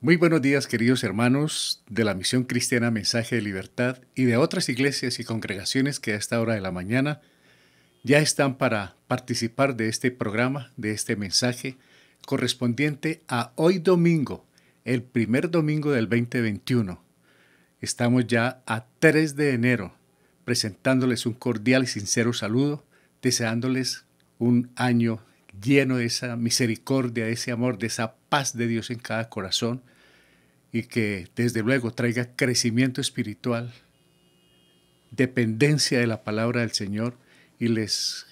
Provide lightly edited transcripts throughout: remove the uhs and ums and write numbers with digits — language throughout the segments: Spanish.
Muy buenos días, queridos hermanos de la Misión Cristiana Mensaje de Libertad y de otras iglesias y congregaciones que a esta hora de la mañana ya están para participar de este programa, de este mensaje correspondiente a hoy domingo, el primer domingo del 2021. Estamos ya a 3 de enero, presentándoles un cordial y sincero saludo, deseándoles un año lleno de esa misericordia, de ese amor, de esa paz de Dios en cada corazón y que desde luego traiga crecimiento espiritual, dependencia de la palabra del Señor, y les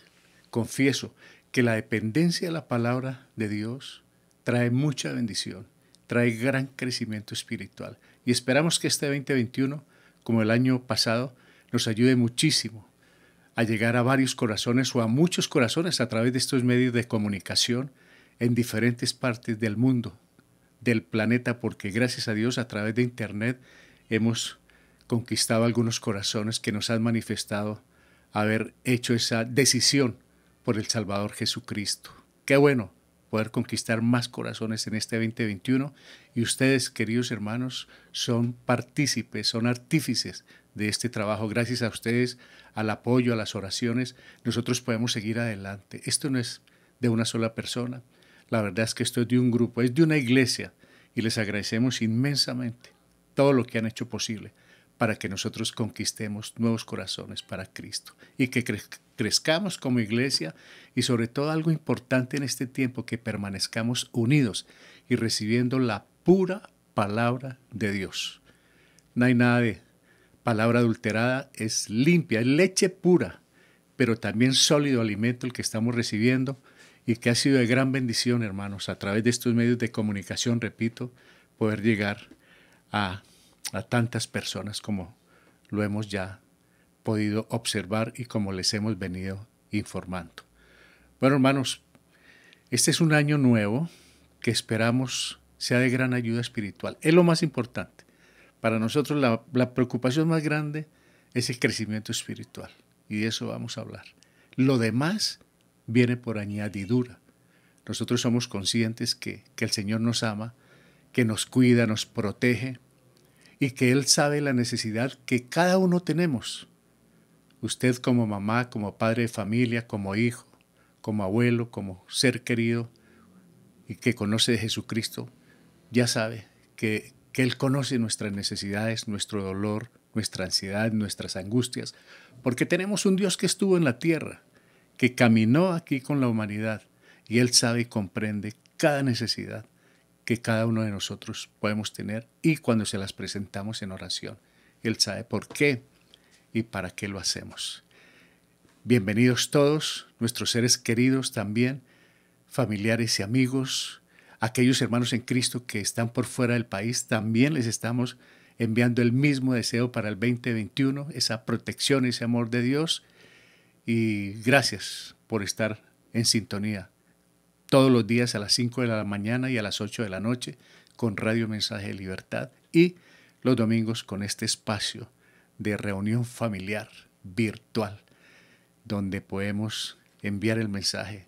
confieso que la dependencia de la palabra de Dios trae mucha bendición, trae gran crecimiento espiritual y esperamos que este 2021, como el año pasado, nos ayude muchísimo a llegar a varios corazones o a muchos corazones a través de estos medios de comunicación en diferentes partes del mundo, del planeta, porque gracias a Dios a través de Internet hemos conquistado algunos corazones que nos han manifestado haber hecho esa decisión por el Salvador Jesucristo. Qué bueno poder conquistar más corazones en este 2021 y ustedes, queridos hermanos, son partícipes, son artífices de este trabajo. Gracias a ustedes, al apoyo, a las oraciones, nosotros podemos seguir adelante. Esto no es de una sola persona. La verdad es que esto es de un grupo, es de una iglesia y les agradecemos inmensamente todo lo que han hecho posible para que nosotros conquistemos nuevos corazones para Cristo y que crezcamos como iglesia y sobre todo algo importante en este tiempo, que permanezcamos unidos y recibiendo la pura palabra de Dios. No hay nada de palabra adulterada, es limpia, es leche pura, pero también sólido alimento el que estamos recibiendo y que ha sido de gran bendición, hermanos, a través de estos medios de comunicación, repito, poder llegar a tantas personas como lo hemos ya podido observar y como les hemos venido informando. Bueno, hermanos, este es un año nuevo que esperamos sea de gran ayuda espiritual. Es lo más importante. Para nosotros la preocupación más grande es el crecimiento espiritual y de eso vamos a hablar. Lo demás viene por añadidura. Nosotros somos conscientes que el Señor nos ama, que nos cuida, nos protege y que Él sabe la necesidad que cada uno tenemos. Usted como mamá, como padre de familia, como hijo, como abuelo, como ser querido y que conoce de Jesucristo, ya sabe que Él conoce nuestras necesidades, nuestro dolor, nuestra ansiedad, nuestras angustias, porque tenemos un Dios que estuvo en la tierra, que caminó aquí con la humanidad y Él sabe y comprende cada necesidad que cada uno de nosotros podemos tener y cuando se las presentamos en oración. Él sabe por qué y para qué lo hacemos. Bienvenidos todos, nuestros seres queridos también, familiares y amigos, aquellos hermanos en Cristo que están por fuera del país, también les estamos enviando el mismo deseo para el 2021, esa protección, ese amor de Dios, y gracias por estar en sintonía todos los días a las 5 de la mañana y a las 8 de la noche con Radio Mensaje de Libertad y los domingos con este espacio de reunión familiar virtual donde podemos enviar el mensaje.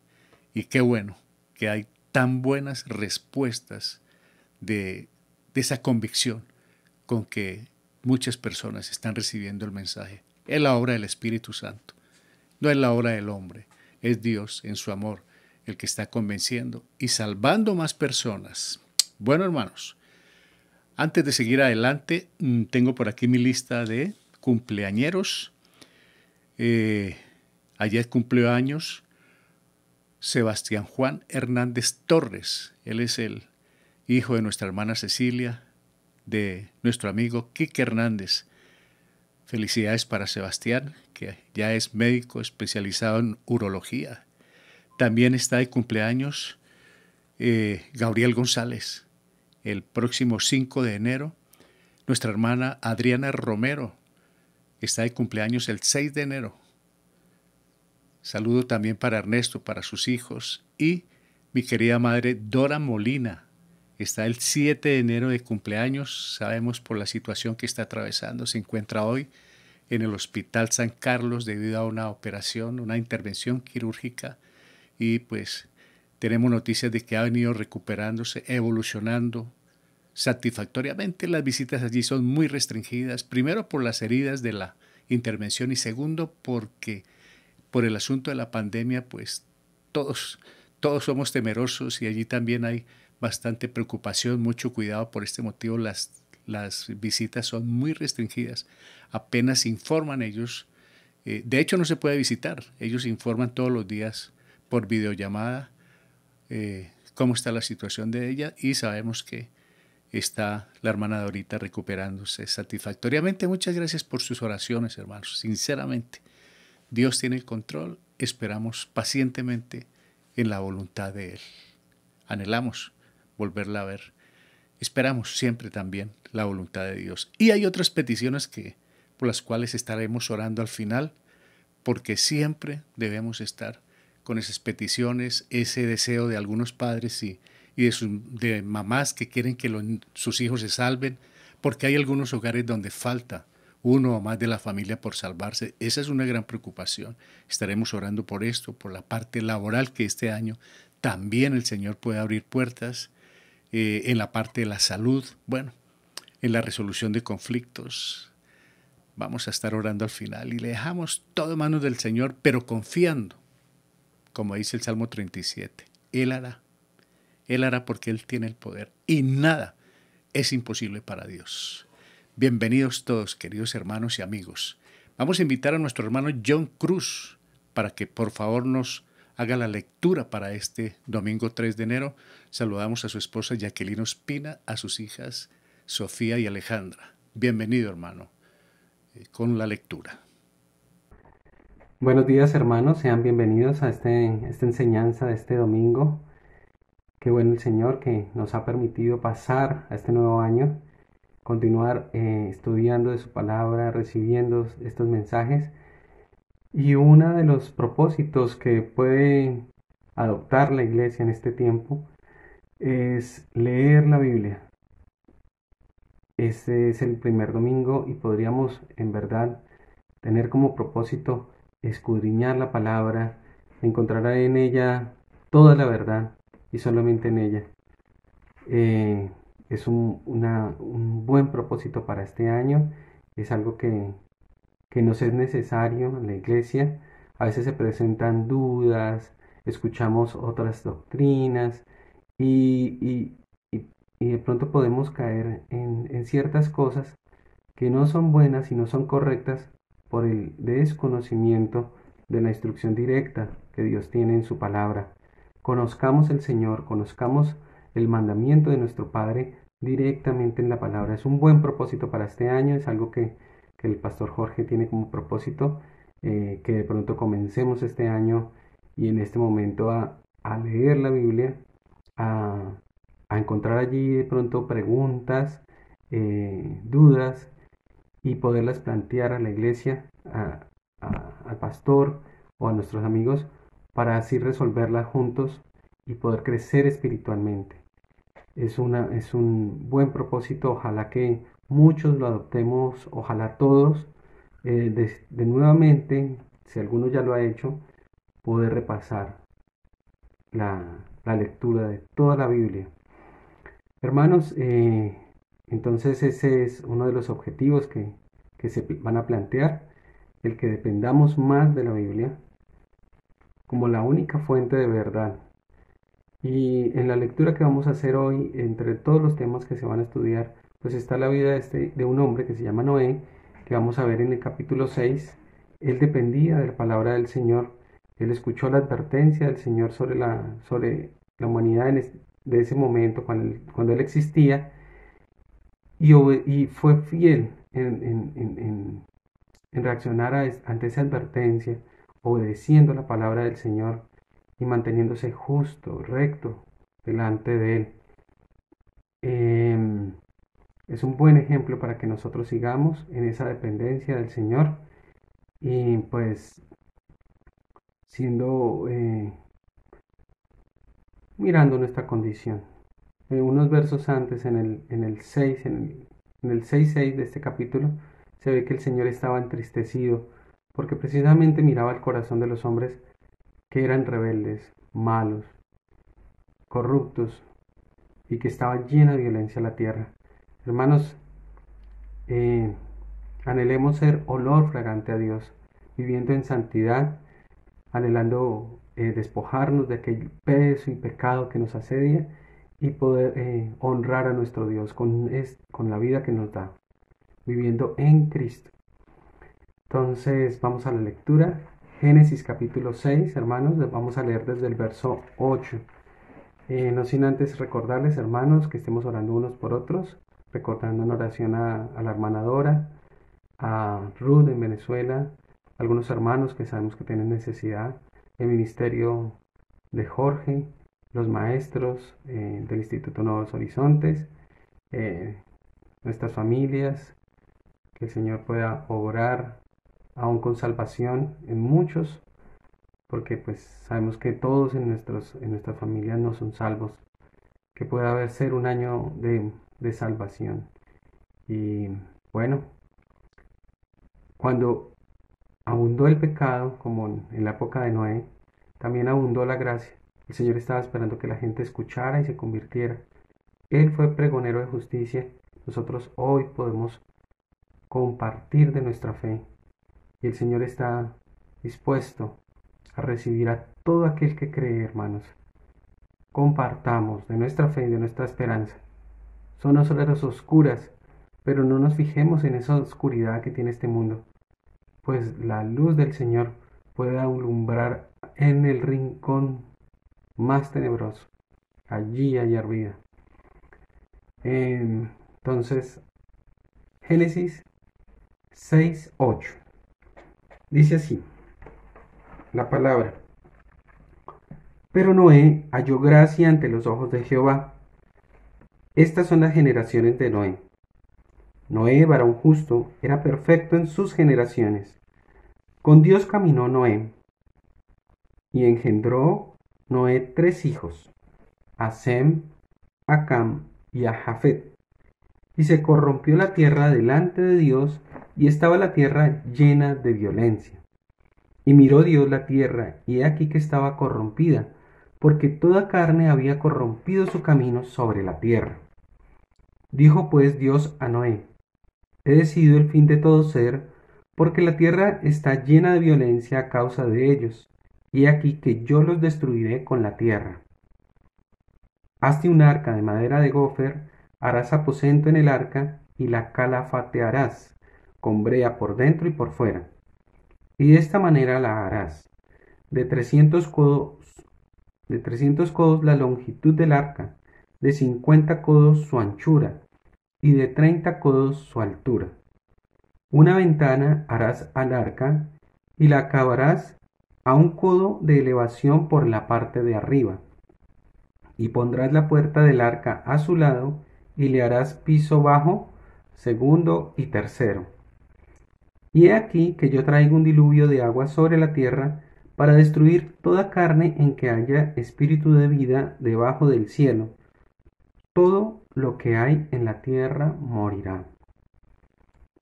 Y qué bueno que hay tan buenas respuestas de esa convicción con que muchas personas están recibiendo el mensaje. Es la obra del Espíritu Santo, no es la obra del hombre, es Dios en su amor el que está convenciendo y salvando más personas. Bueno, hermanos, antes de seguir adelante, tengo por aquí mi lista de cumpleañeros. Ayer cumplió años Sebastián Juan Hernández Torres. Él es el hijo de nuestra hermana Cecilia, de nuestro amigo Quique Hernández. Felicidades para Sebastián, que ya es médico especializado en urología. También está de cumpleaños Gabriel González, el próximo 5 de enero. Nuestra hermana Adriana Romero está de cumpleaños el 6 de enero. Saludo también para Ernesto, para sus hijos. Y mi querida madre Dora Molina está el 7 de enero de cumpleaños. Sabemos por la situación que está atravesando. Se encuentra hoy en el Hospital San Carlos debido a una operación, una intervención quirúrgica. Y pues tenemos noticias de que ha venido recuperándose, evolucionando satisfactoriamente. Las visitas allí son muy restringidas, primero por las heridas de la intervención y segundo porque por el asunto de la pandemia, pues todos, todos somos temerosos y allí también hay bastante preocupación, mucho cuidado. Por este motivo las visitas son muy restringidas. Apenas informan ellos. De hecho, no se puede visitar. Ellos informan todos los días por videollamada cómo está la situación de ella y sabemos que está la hermana Dorita recuperándose satisfactoriamente. Muchas gracias por sus oraciones, hermanos. Sinceramente, Dios tiene el control. Esperamos pacientemente en la voluntad de Él. Anhelamos volverla a ver. Esperamos siempre también la voluntad de Dios. Y hay otras peticiones por las cuales estaremos orando al final, porque siempre debemos estar con esas peticiones, ese deseo de algunos padres y de mamás que quieren que sus hijos se salven, porque hay algunos hogares donde falta uno o más de la familia por salvarse. Esa es una gran preocupación. Estaremos orando por esto, por la parte laboral, que este año también el Señor puede abrir puertas, en la parte de la salud, bueno, en la resolución de conflictos. Vamos a estar orando al final y le dejamos todo en manos del Señor, pero confiando, como dice el Salmo 37, Él hará. Él hará porque Él tiene el poder y nada es imposible para Dios. Bienvenidos todos, queridos hermanos y amigos. Vamos a invitar a nuestro hermano John Cruz para que por favor nos haga la lectura para este domingo 3 de enero. Saludamos a su esposa Jacqueline Ospina, a sus hijas Sofía y Alejandra. Bienvenido, hermano, con la lectura. Buenos días, hermanos, sean bienvenidos a esta enseñanza de este domingo. Qué bueno el Señor que nos ha permitido pasar a este nuevo año, continuar estudiando de su palabra, recibiendo estos mensajes. Y uno de los propósitos que puede adoptar la iglesia en este tiempo es leer la Biblia. Este es el primer domingo y podríamos en verdad tener como propósito escudriñar la palabra, encontrar en ella toda la verdad y solamente en ella. Eh, es un buen propósito para este año, es algo que nos es necesario en la iglesia. A veces se presentan dudas, escuchamos otras doctrinas y, y, y, y de pronto podemos caer en ciertas cosas que no son buenas y no son correctas por el desconocimiento de la instrucción directa que Dios tiene en su palabra. Conozcamos el Señor, conozcamos el mandamiento de nuestro Padre directamente en la palabra. Es un buen propósito para este año, es algo que el pastor Jorge tiene como propósito, que de pronto comencemos este año y en este momento a leer la Biblia, a, a encontrar allí de pronto preguntas, dudas y poderlas plantear a la iglesia, al pastor o a nuestros amigos para así resolverlas juntos y poder crecer espiritualmente. Es un buen propósito, ojalá que muchos lo adoptemos, ojalá todos, de nuevamente, si alguno ya lo ha hecho, poder repasar la, la lectura de toda la Biblia. Hermanos, entonces ese es uno de los objetivos que se van a plantear, el que dependamos más de la Biblia como la única fuente de verdad. Y en la lectura que vamos a hacer hoy, entre todos los temas que se van a estudiar, pues está la vida de un hombre que se llama Noé, que vamos a ver en el capítulo 6. Él dependía de la palabra del Señor, él escuchó la advertencia del Señor sobre la humanidad de ese momento, cuando él existía, y fue fiel en reaccionar ante esa advertencia, obedeciendo la palabra del Señor y manteniéndose justo, recto delante de Él. Eh, es un buen ejemplo para que nosotros sigamos en esa dependencia del Señor y pues siendo, mirando nuestra condición. Unos versos antes, en el 6, en el 6:6 de este capítulo, se ve que el Señor estaba entristecido porque precisamente miraba el corazón de los hombres que eran rebeldes, malos, corruptos y que estaba llena de violencia la tierra. Hermanos, anhelemos ser olor fragante a Dios, viviendo en santidad, anhelando despojarnos de aquel peso y pecado que nos asedia y poder honrar a nuestro Dios con la vida que nos da, viviendo en Cristo. Entonces vamos a la lectura. Génesis capítulo 6, hermanos, vamos a leer desde el verso 8. No sin antes recordarles, hermanos, que estemos orando unos por otros, recordando en oración a la hermana Dora, a Ruth en Venezuela, algunos hermanos que sabemos que tienen necesidad, el ministerio de Jorge, los maestros del Instituto Nuevos Horizontes, nuestras familias, que el Señor pueda obrar aún con salvación en muchos, porque pues sabemos que todos en nuestras familias no son salvos, que pueda ser un año de salvación. Y bueno, cuando abundó el pecado, como en la época de Noé, también abundó la gracia. El Señor estaba esperando que la gente escuchara y se convirtiera. Él fue pregonero de justicia. Nosotros hoy podemos compartir de nuestra fe. Y el Señor está dispuesto a recibir a todo aquel que cree, hermanos. Compartamos de nuestra fe y de nuestra esperanza. Son horas oscuras, pero no nos fijemos en esa oscuridad que tiene este mundo, pues la luz del Señor puede alumbrar en el rincón más tenebroso. Allí hay vida. Entonces, Génesis 6:8. Dice así la palabra: Pero Noé halló gracia ante los ojos de Jehová. Estas son las generaciones de Noé. Noé, varón justo, era perfecto en sus generaciones. Con Dios caminó Noé, y engendró Noé 3 hijos, a Sem, a Cam y a Jafet. Y se corrompió la tierra delante de Dios, y estaba la tierra llena de violencia. Y miró Dios la tierra, y he aquí que estaba corrompida, porque toda carne había corrompido su camino sobre la tierra. Dijo pues Dios a Noé: He decidido el fin de todo ser, porque la tierra está llena de violencia a causa de ellos, y he aquí que yo los destruiré con la tierra. Hazte un arca de madera de gofer, harás aposento en el arca, y la calafatearás, con brea por dentro y por fuera. Y de esta manera la harás: de 300 codos la longitud del arca, de 50 codos su anchura, y de 30 codos su altura. Una ventana harás al arca, y la acabarás a 1 codo de elevación por la parte de arriba. Y pondrás la puerta del arca a su lado, y le harás piso bajo, segundo y tercero. Y he aquí que yo traigo un diluvio de agua sobre la tierra, para destruir toda carne en que haya espíritu de vida debajo del cielo. Todo lo que hay en la tierra morirá.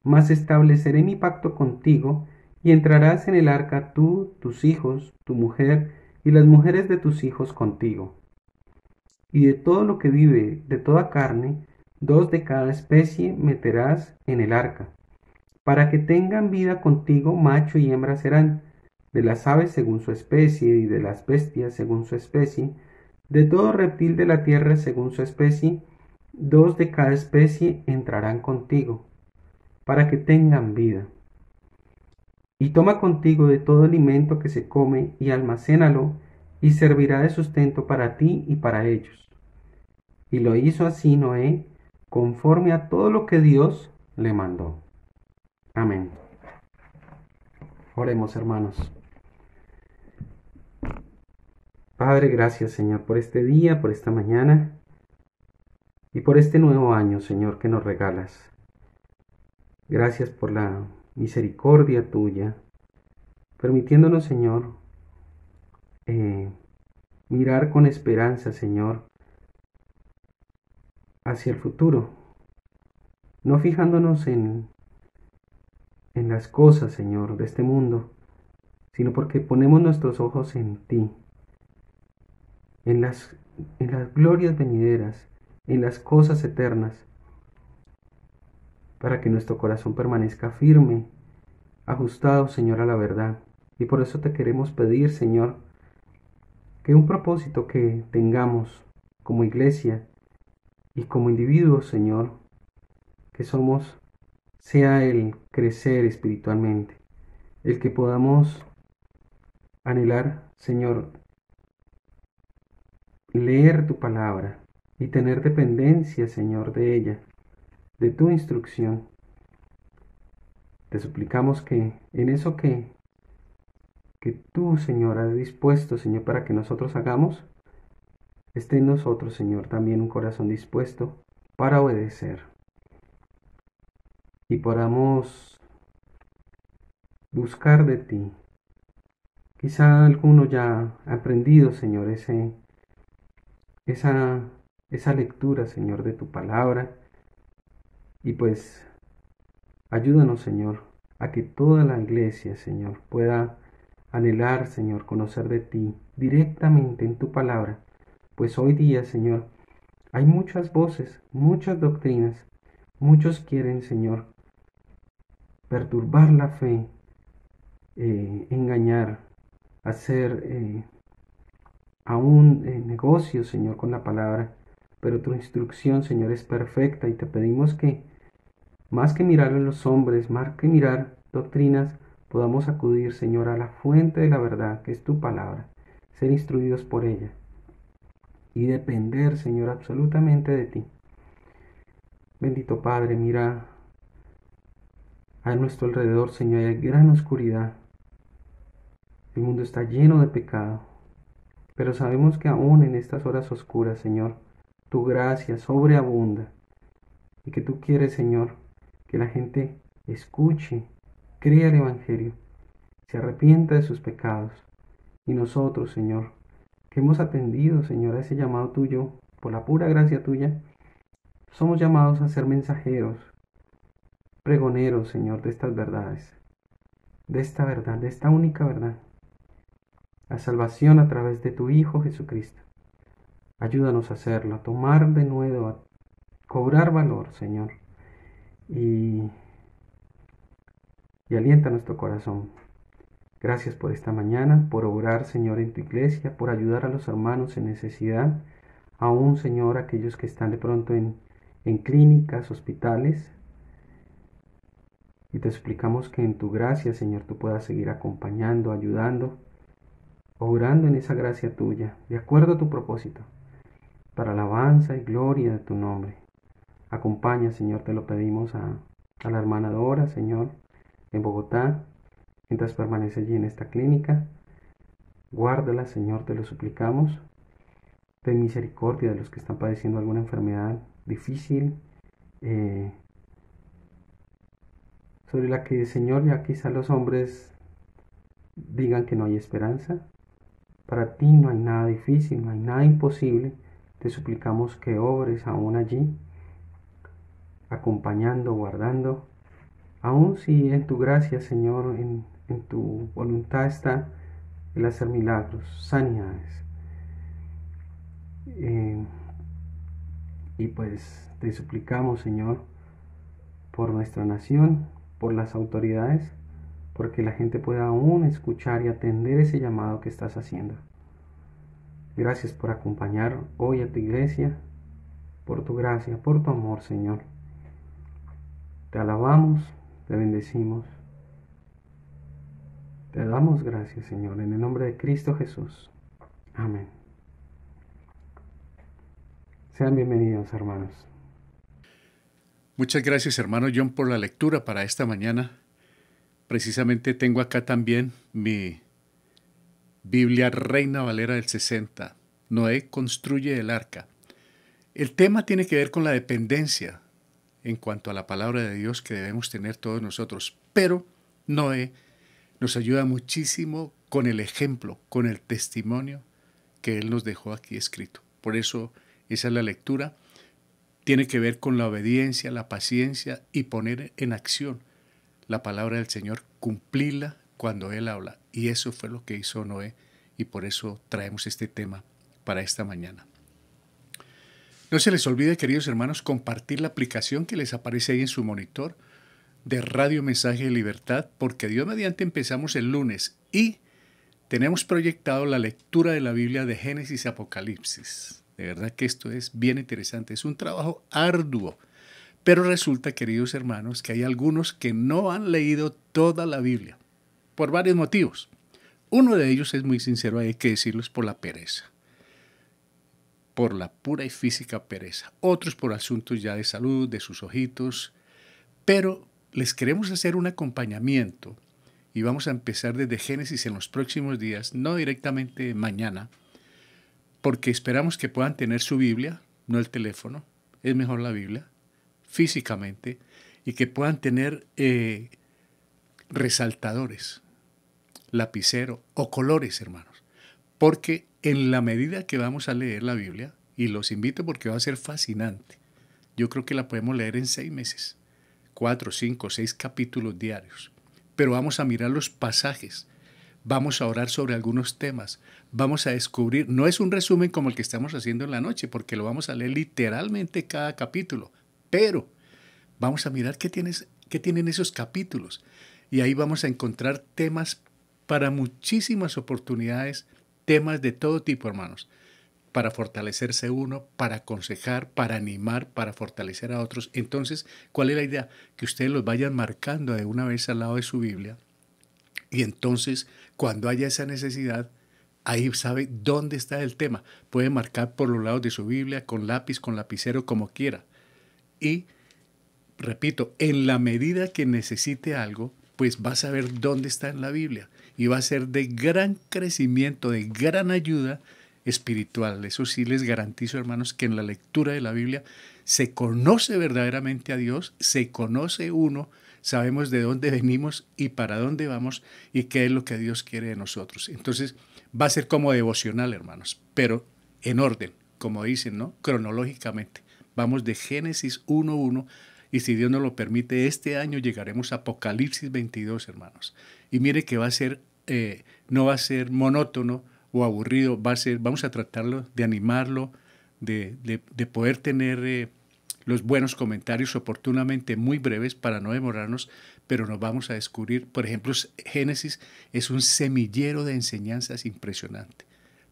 Mas estableceré mi pacto contigo, y entrarás en el arca tú, tus hijos, tu mujer, y las mujeres de tus hijos contigo. Y de todo lo que vive, de toda carne, 2 de cada especie meterás en el arca, para que tengan vida contigo, macho y hembra serán, de las aves según su especie, y de las bestias según su especie, de todo reptil de la tierra según su especie, 2 de cada especie entrarán contigo, para que tengan vida. Y toma contigo de todo alimento que se come, y almacénalo, y servirá de sustento para ti y para ellos. Y lo hizo así Noé, conforme a todo lo que Dios le mandó. Amén. Oremos, hermanos. Padre, gracias, Señor, por este día, por esta mañana y por este nuevo año, Señor, que nos regalas. Gracias por la misericordia tuya, permitiéndonos, Señor, mirar con esperanza, Señor, hacia el futuro, no fijándonos en las cosas, Señor, de este mundo, sino porque ponemos nuestros ojos en ti, en las glorias venideras, en las cosas eternas, para que nuestro corazón permanezca firme, ajustado, Señor, a la verdad. Y por eso te queremos pedir, Señor, que un propósito que tengamos como iglesia y como individuos, Señor, que somos, sea el crecer espiritualmente, el que podamos anhelar, Señor, leer tu palabra y tener dependencia, Señor, de ella, de tu instrucción. Te suplicamos que en eso que tú, Señor, has dispuesto, Señor, para que nosotros hagamos, esté en nosotros, Señor, también un corazón dispuesto para obedecer y podamos buscar de ti. Quizá alguno ya ha aprendido, Señor, esa, esa lectura, Señor, de tu palabra. Y pues ayúdanos, Señor, a que toda la iglesia, Señor, pueda anhelar, Señor, conocer de ti directamente en tu palabra. Pues hoy día, Señor, hay muchas voces, muchas doctrinas. Muchos quieren, Señor, perturbar la fe, engañar, hacer aún negocio, Señor, con la palabra. Pero tu instrucción, Señor, es perfecta y te pedimos que, más que mirar a los hombres, más que mirar doctrinas, podamos acudir, Señor, a la fuente de la verdad, que es tu palabra, ser instruidos por ella y depender, Señor, absolutamente de ti. Bendito Padre, mira a nuestro alrededor, Señor, hay gran oscuridad. El mundo está lleno de pecado, pero sabemos que aún en estas horas oscuras, Señor, tu gracia sobreabunda y que tú quieres, Señor, que la gente escuche, crea el Evangelio, se arrepienta de sus pecados. Y nosotros, Señor, que hemos atendido, Señor, a ese llamado tuyo, por la pura gracia tuya, somos llamados a ser mensajeros, pregoneros, Señor, de estas verdades, de esta verdad, de esta única verdad, la salvación a través de tu Hijo Jesucristo. Ayúdanos a hacerlo, a tomar de nuevo, a cobrar valor, Señor, y, y alienta nuestro corazón. Gracias por esta mañana, por obrar, Señor, en tu iglesia, por ayudar a los hermanos en necesidad, aún, Señor, aquellos que están de pronto en clínicas, hospitales. Y te suplicamos que en tu gracia, Señor, tú puedas seguir acompañando, ayudando, obrando en esa gracia tuya, de acuerdo a tu propósito, para alabanza y gloria de tu nombre. Acompaña, Señor, te lo pedimos a la hermana Dora, Señor, en Bogotá, mientras permanece allí en esta clínica. Guárdala, Señor, te lo suplicamos. Ten misericordia de los que están padeciendo alguna enfermedad difícil, sobre la que, Señor, ya quizá los hombres digan que no hay esperanza. Para ti no hay nada difícil, no hay nada imposible. Te suplicamos que obres aún allí, acompañando, guardando. Aún si en tu gracia, Señor, en tu voluntad está el hacer milagros, sanidades. Y pues te suplicamos, Señor, por nuestra nación, por las autoridades, porque la gente pueda aún escuchar y atender ese llamado que estás haciendo. Gracias por acompañar hoy a tu iglesia, por tu gracia, por tu amor, Señor. Te alabamos, te bendecimos. Te damos gracias, Señor, en el nombre de Cristo Jesús. Amén. Sean bienvenidos, hermanos. Muchas gracias, hermano John, por la lectura para esta mañana. Precisamente tengo acá también mi Biblia Reina Valera del 60. Noé construye el arca. El tema tiene que ver con la dependencia en cuanto a la palabra de Dios que debemos tener todos nosotros. Pero Noé nos ayuda muchísimo con el ejemplo, con el testimonio que él nos dejó aquí escrito. Por eso esa es la lectura. Tiene que ver con la obediencia, la paciencia y poner en acción la palabra del Señor, cumplirla cuando Él habla. Y eso fue lo que hizo Noé y por eso traemos este tema para esta mañana. No se les olvide, queridos hermanos, compartir la aplicación que les aparece ahí en su monitor de Radio Mensaje de Libertad, porque Dios mediante empezamos el lunes y tenemos proyectado la lectura de la Biblia de Génesis y Apocalipsis. De verdad que esto es bien interesante, es un trabajo arduo. Pero resulta, queridos hermanos, que hay algunos que no han leído toda la Biblia, por varios motivos. Uno de ellos es muy sincero, hay que decirlo, es por la pereza, por la pura y física pereza. Otros por asuntos ya de salud, de sus ojitos. Pero les queremos hacer un acompañamiento y vamos a empezar desde Génesis en los próximos días, no directamente mañana, porque esperamos que puedan tener su Biblia, no el teléfono, es mejor la Biblia, físicamente, y que puedan tener resaltadores, lapicero o colores, hermanos. Porque en la medida que vamos a leer la Biblia, y los invito porque va a ser fascinante, yo creo que la podemos leer en 6 meses, 4, 5, 6 capítulos diarios. Pero vamos a mirar los pasajes, vamos a orar sobre algunos temas, vamos a descubrir, no es un resumen como el que estamos haciendo en la noche, porque lo vamos a leer literalmente cada capítulo, pero vamos a mirar qué tienen esos capítulos. Y ahí vamos a encontrar temas para muchísimas oportunidades, temas de todo tipo, hermanos, para fortalecerse uno, para aconsejar, para animar, para fortalecer a otros. Entonces, ¿cuál es la idea? Que ustedes los vayan marcando de una vez al lado de su Biblia y entonces, cuando haya esa necesidad, ahí sabe dónde está el tema. Puede marcar por los lados de su Biblia, con lápiz, con lapicero, como quiera. Y, repito, en la medida que necesite algo, pues va a saber dónde está en la Biblia. Y va a ser de gran crecimiento, de gran ayuda espiritual. Eso sí les garantizo, hermanos, que en la lectura de la Biblia se conoce verdaderamente a Dios, se conoce uno, sabemos de dónde venimos y para dónde vamos y qué es lo que Dios quiere de nosotros. Entonces va a ser como devocional, hermanos, pero en orden, como dicen, ¿no? Cronológicamente. Vamos de Génesis 1:1 y si Dios nos lo permite, este año llegaremos a Apocalipsis 22, hermanos. Y mire que va a ser, no va a ser monótono o aburrido, vamos a tratarlo de animarlo, de poder tener los buenos comentarios oportunamente muy breves para no demorarnos, pero nos vamos a descubrir, por ejemplo, Génesis es un semillero de enseñanzas impresionante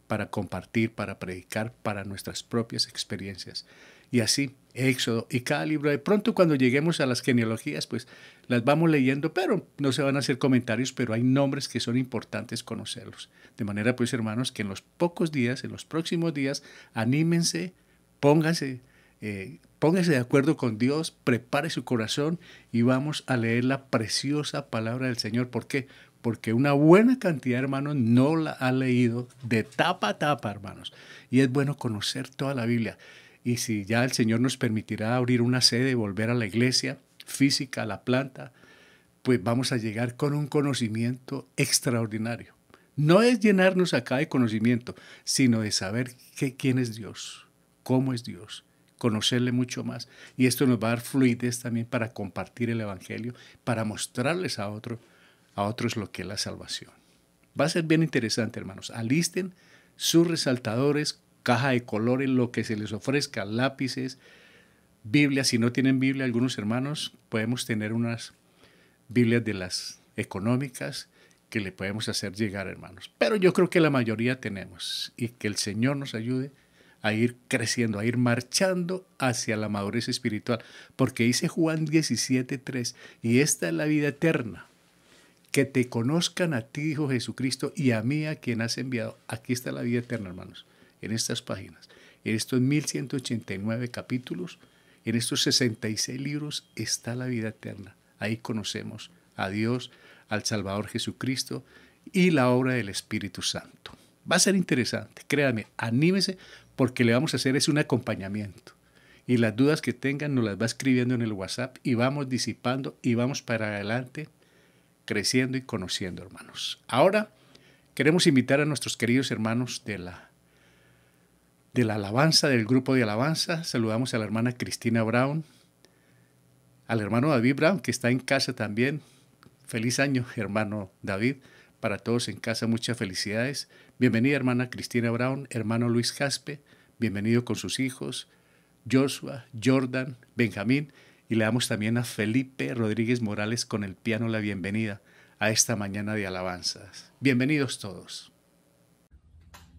para compartir, para predicar, para nuestras propias experiencias. Y así, Éxodo y cada libro. De pronto cuando lleguemos a las genealogías, pues las vamos leyendo, pero no se van a hacer comentarios, pero hay nombres que son importantes conocerlos. De manera, pues, hermanos, que en los pocos días, en los próximos días, anímense, pónganse de acuerdo con Dios, prepare su corazón y vamos a leer la preciosa palabra del Señor. ¿Por qué? Porque una buena cantidad de hermanos no la ha leído de tapa a tapa, hermanos. Y es bueno conocer toda la Biblia. Y si ya el Señor nos permitirá abrir una sede, volver a la iglesia física, a la planta, pues vamos a llegar con un conocimiento extraordinario. No es llenarnos acá de conocimiento, sino de saber quién es Dios, cómo es Dios, conocerle mucho más. Y esto nos va a dar fluidez también para compartir el Evangelio, para mostrarles a otros lo que es la salvación. Va a ser bien interesante, hermanos. Alisten sus resaltadores, caja de colores, lo que se les ofrezca, lápices, Biblia. Si no tienen Biblia, algunos hermanos, podemos tener unas Biblias de las económicas que le podemos hacer llegar, hermanos. Pero yo creo que la mayoría tenemos y que el Señor nos ayude a ir creciendo, a ir marchando hacia la madurez espiritual. Porque dice Juan 17:3, y esta es la vida eterna, que te conozcan a ti, Hijo Jesucristo, y a mí, a quien has enviado. Aquí está la vida eterna, hermanos, en estas páginas, en estos 1189 capítulos, en estos 66 libros está la vida eterna. Ahí conocemos a Dios, al Salvador Jesucristo y la obra del Espíritu Santo. Va a ser interesante, créanme, anímese porque le vamos a hacer es un acompañamiento. Y las dudas que tengan nos las va escribiendo en el WhatsApp y vamos disipando y vamos para adelante, creciendo y conociendo, hermanos. Ahora queremos invitar a nuestros queridos hermanos de la alabanza, del grupo de alabanza. Saludamos a la hermana Cristina Brown, al hermano David Brown, que está en casa también. Feliz año, hermano David. Para todos en casa, muchas felicidades. Bienvenida, hermana Cristina Brown, hermano Luis Jaspe, bienvenido con sus hijos. Joshua, Jordan, Benjamín, y le damos también a Felipe Rodríguez Morales con el piano la bienvenida a esta mañana de alabanzas. Bienvenidos todos.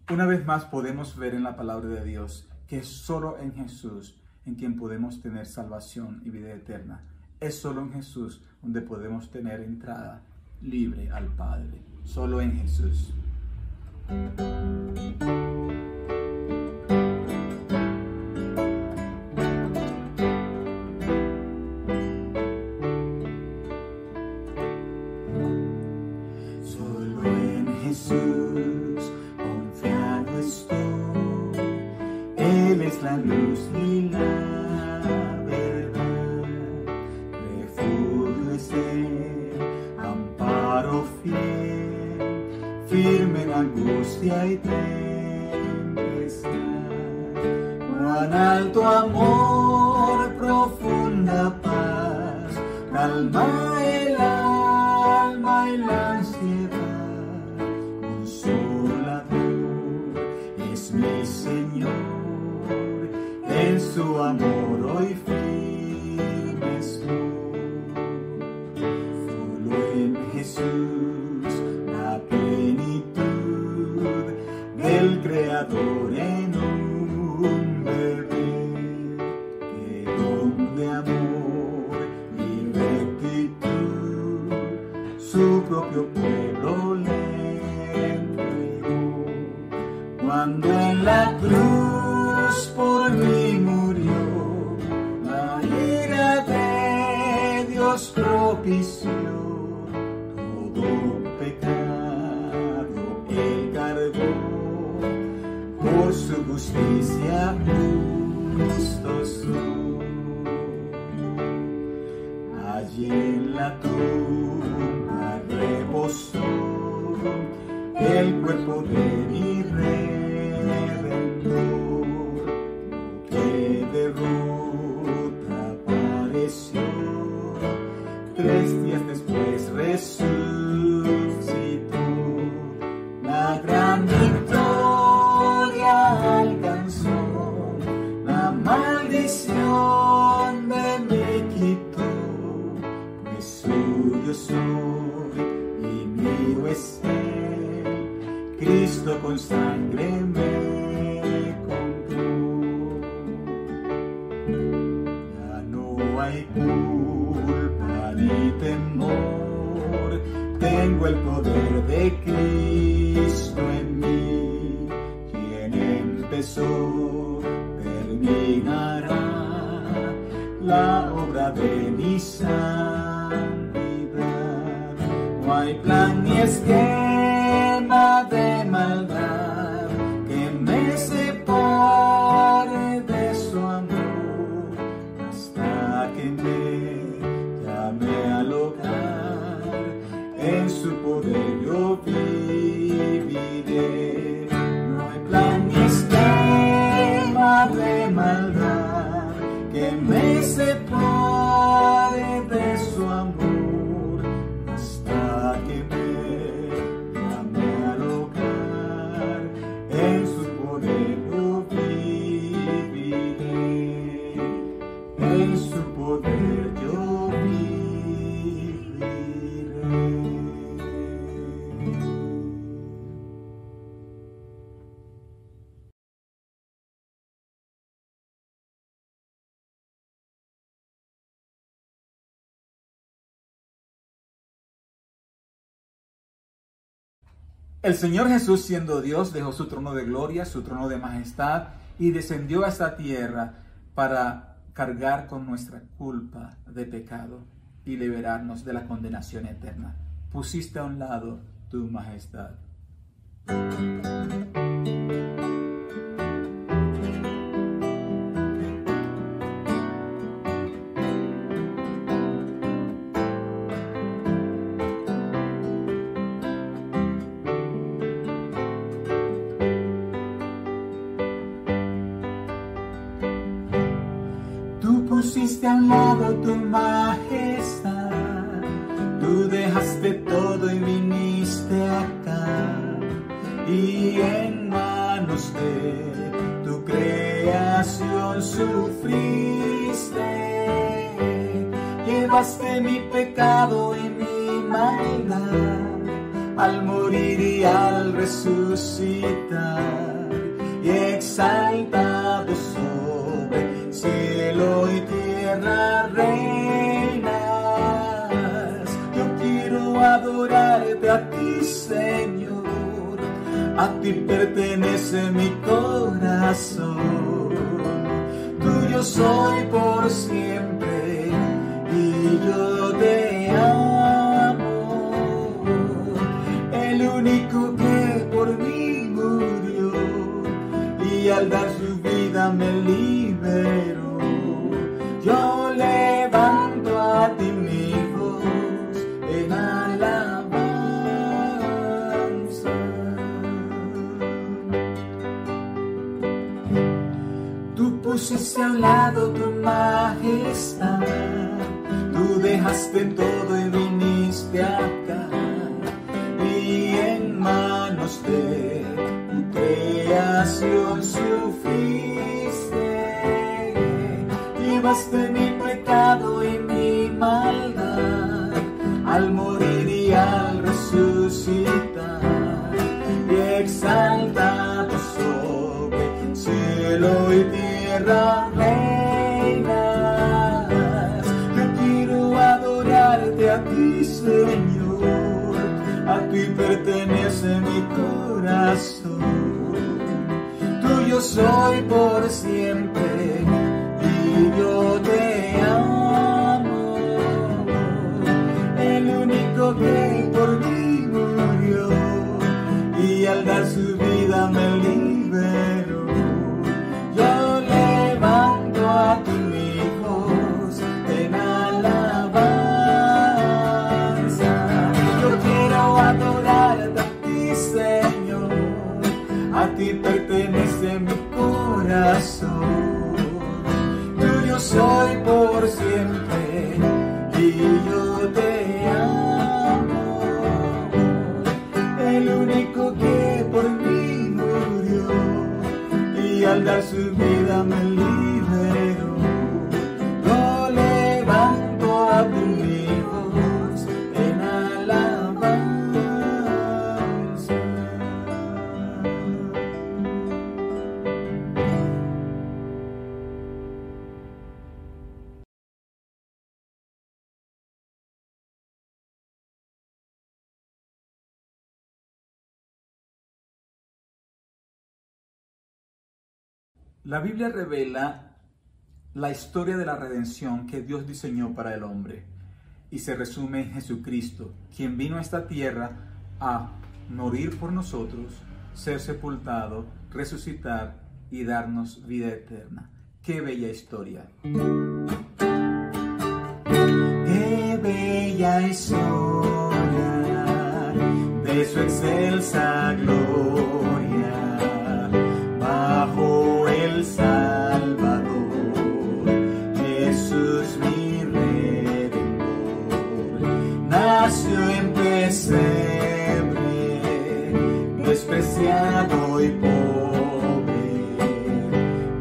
Una vez más podemos ver en la palabra de Dios que es solo en Jesús en quien podemos tener salvación y vida eterna. Es solo en Jesús donde podemos tener entrada libre al Padre. Solo en Jesús. Solo en Jesús confiado estoy. Él es la luz y la verdad. Refugio es Él, amparo fiel, firme en angustia y tempestad. Cuán alto amor, profunda paz, calma el alma y la ansiedad. Consolador es mi Señor, en su amor hoy firme estoy. Solo en Jesús la plenitud del Creador en un bebé, que don de amor y rectitud su propio pueblo le entregó. Cuando en la cruz por mí murió, la ira de Dios propició. Todo pecado Él cargó, por su justicia justo soy. Allí en la tumba reposó el cuerpo de mi Redentor, que derrota padeció, 3 días después resucitó. La gran victoria alcanzó, la maldición de mí quitó, pues suyo soy y mío es Él, Cristo con sangre me compró. Ya no hay culpa ni temor, tengo el poder de Cristo en mí. Quien empezó terminará la obra de mi santidad. No hay plan ni esquema de maldad que me separe de su amor, hasta que me llame al hogar. En su poder yo viviré. No hay plan ni esquema de maldad que me separe de su amor, hasta que me llame al hogar. En su poder yo viviré. En su poder yo viviré. El Señor Jesús, siendo Dios, dejó su trono de gloria, su trono de majestad, y descendió a esta tierra para cargar con nuestra culpa de pecado y liberarnos de la condenación eterna. Pusiste a un lado tu majestad. Tú pusiste a un lado tu majestad, tú dejaste todo y viniste acá, y en manos de tu creación creación sufriste, llevaste mi pecado y mi maldad, al morir y al resucitar, y exaltado sobre cielo y tierra reinas. Yo quiero adorarte a ti, Señor, a ti pertenece mi corazón. Tuyo soy por siempre y yo te amo. El único que por mí murió y al dar su vida me liberó. Yo levanto a ti mi voz en alabanza. Tú pusiste a un lado tu majestad, tú dejaste todo y viniste acá, y en manos de tu creación sufriste, llevaste mi pecado y mi maldad, al morir y al resucitar, y exaltado sobre cielo y tierra reinas. Yo quiero adorarte a ti, Señor, a ti pertenece mi corazón. Tuyo soy por siempre y yo te amo. El único que por mí murió y al dar su vida me liberó. Yo levanto a ti mi voz en alabanza. Yo quiero adorarte a ti, Señor, a ti pertenece mi corazón. Tuyo soy por siempre y yo te amo. El único que por mí murió y al dar su vida me liberó. Yo levanto a ti mi voz en alabanza. La Biblia revela la historia de la redención que Dios diseñó para el hombre y se resume en Jesucristo, quien vino a esta tierra a morir por nosotros, ser sepultado, resucitar y darnos vida eterna. ¡Qué bella historia! ¡Qué bella historia de su excelsa gloria! Bajo el Salvador, Jesús mi Redentor, nació en pesebre, despreciado y pobre,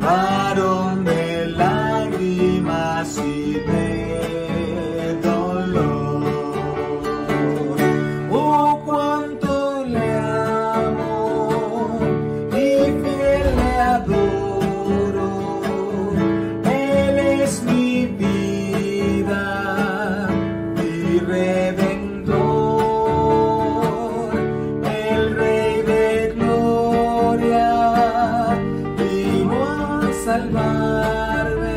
varón de lágrimas y de dolor. Oh, cuánto le amo y fiel le adoro. Él es mi vida, mi Redentor, el Rey de gloria, vino a salvarme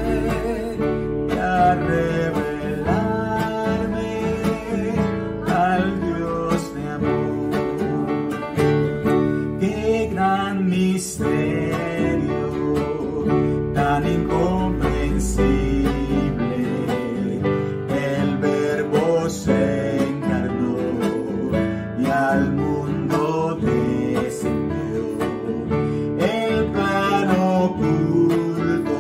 y a revelarme al Dios de amor. Qué gran misterio, tan incomprensible. El Verbo se encarnó y al mundo descendió. El plan oculto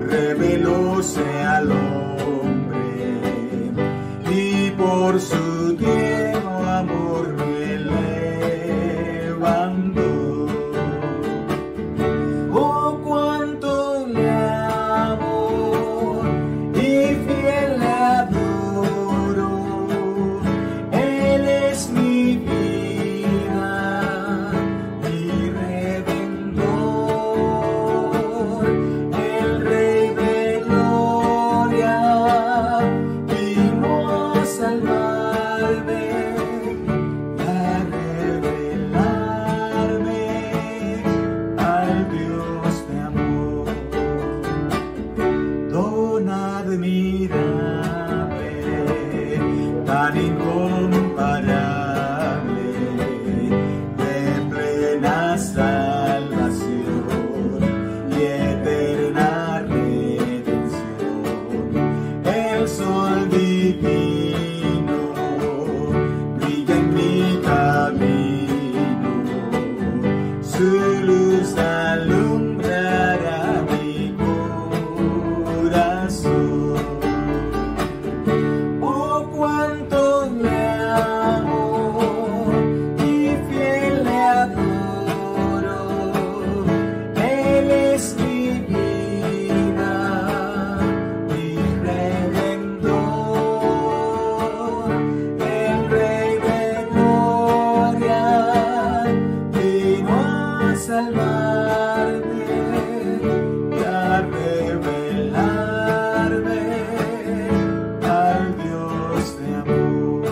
revelóse al hombre y por su tierno amor me levantó. Oh, cuánto tan incomparable, de plena salvación y eterna redención. El sol divino brilla en mi camino, su luz alumbrará mi corazón. Oh, cuánto le amo y fiel le adoro. Él es mi vida, mi redentor, el Rey de gloria, vino a salvarme y a revelarme al Dios de amor.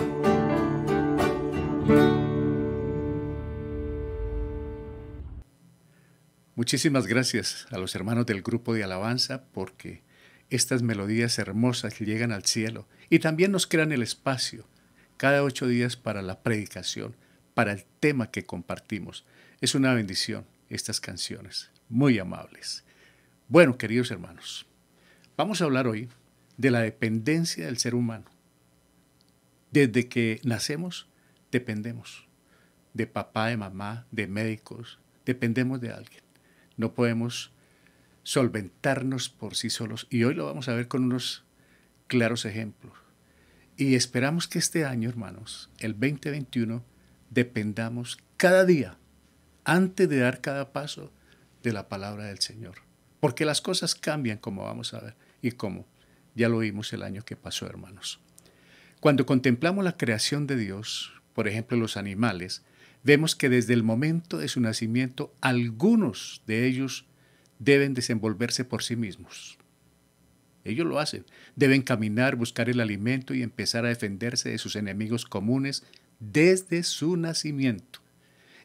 Muchísimas gracias a los hermanos del grupo de alabanza porque estas melodías hermosas llegan al cielo y también nos crean el espacio cada 8 días para la predicación, para el tema que compartimos. Es una bendición estas canciones, muy amables. Bueno, queridos hermanos, vamos a hablar hoy de la dependencia del ser humano. Desde que nacemos, dependemos de papá, de mamá, de médicos, dependemos de alguien. No podemos solventarnos por sí solos y hoy lo vamos a ver con unos claros ejemplos. Y esperamos que este año, hermanos, el 2021, dependamos cada día, antes de dar cada paso, de la palabra del Señor. Porque las cosas cambian, como vamos a ver, y como ya lo vimos el año que pasó, hermanos. Cuando contemplamos la creación de Dios, por ejemplo los animales, vemos que desde el momento de su nacimiento, algunos de ellos deben desenvolverse por sí mismos. Ellos lo hacen. Deben caminar, buscar el alimento y empezar a defenderse de sus enemigos comunes desde su nacimiento.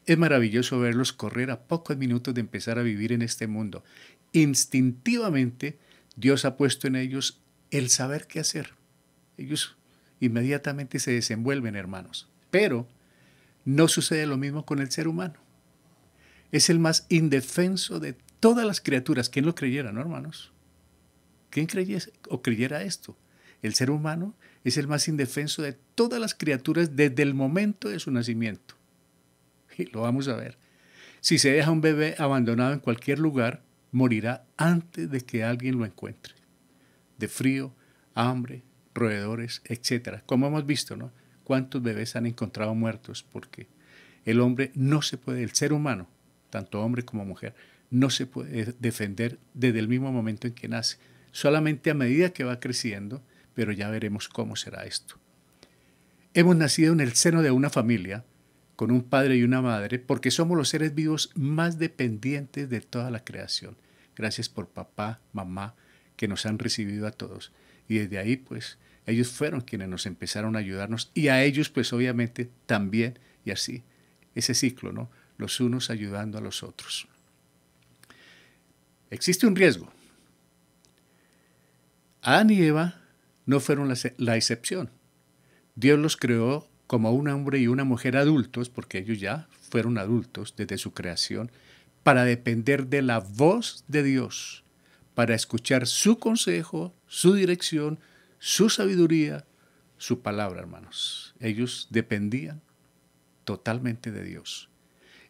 Es maravilloso verlos correr a pocos minutos de empezar a vivir en este mundo. Instintivamente, Dios ha puesto en ellos el saber qué hacer. Ellos inmediatamente se desenvuelven, hermanos. Pero no sucede lo mismo con el ser humano. Es el más indefenso de todas las criaturas. ¿Quién lo creyera, no, hermanos? ¿Quién creyera esto? El ser humano es el más indefenso de todas las criaturas desde el momento de su nacimiento. Y lo vamos a ver. Si se deja un bebé abandonado en cualquier lugar, morirá antes de que alguien lo encuentre. De frío, hambre, roedores, etc. Como hemos visto, ¿no? ¿Cuántos bebés han encontrado muertos? Porque el hombre no se puede, el ser humano, tanto hombre como mujer, no se puede defender desde el mismo momento en que nace. Solamente a medida que va creciendo, pero ya veremos cómo será esto. Hemos nacido en el seno de una familia, con un padre y una madre, porque somos los seres vivos más dependientes de toda la creación. Gracias por papá, mamá, que nos han recibido a todos. Y desde ahí, pues, ellos fueron quienes nos empezaron a ayudarnos y a ellos, pues, obviamente, también, y así, ese ciclo, ¿no? Los unos ayudando a los otros. Existe un riesgo. Adán y Eva no fueron la excepción. Dios los creó como un hombre y una mujer adultos, porque ellos ya fueron adultos desde su creación, para depender de la voz de Dios, para escuchar su consejo, su dirección, su sabiduría, su palabra, hermanos. Ellos dependían totalmente de Dios.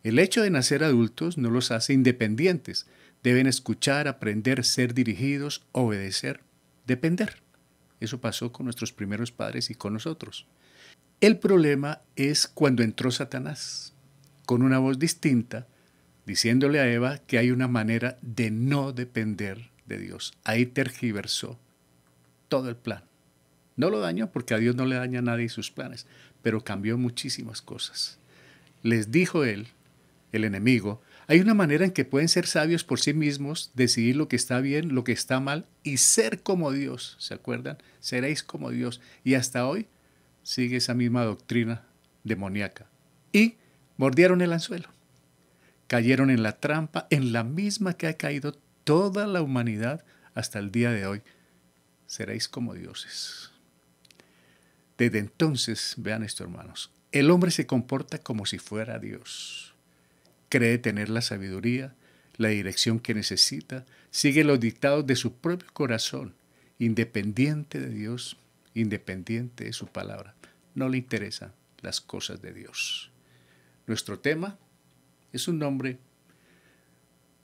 El hecho de nacer adultos no los hace independientes. Deben escuchar, aprender, ser dirigidos, obedecer, depender. Eso pasó con nuestros primeros padres y con nosotros. El problema es cuando entró Satanás, con una voz distinta, diciéndole a Eva que hay una manera de no depender de Dios. Ahí tergiversó todo el plan. No lo dañó porque a Dios no le daña a nadie sus planes, pero cambió muchísimas cosas. Les dijo él, el enemigo, hay una manera en que pueden ser sabios por sí mismos, decidir lo que está bien, lo que está mal y ser como Dios. ¿Se acuerdan? Seréis como Dios. Y hasta hoy sigue esa misma doctrina demoníaca. Y mordieron el anzuelo. Cayeron en la trampa, en la misma que ha caído toda la humanidad hasta el día de hoy. Seréis como dioses. Desde entonces, vean esto, hermanos, el hombre se comporta como si fuera Dios. Cree tener la sabiduría, la dirección que necesita, sigue los dictados de su propio corazón, independiente de Dios, independiente de su palabra. No le interesan las cosas de Dios. Nuestro tema es un nombre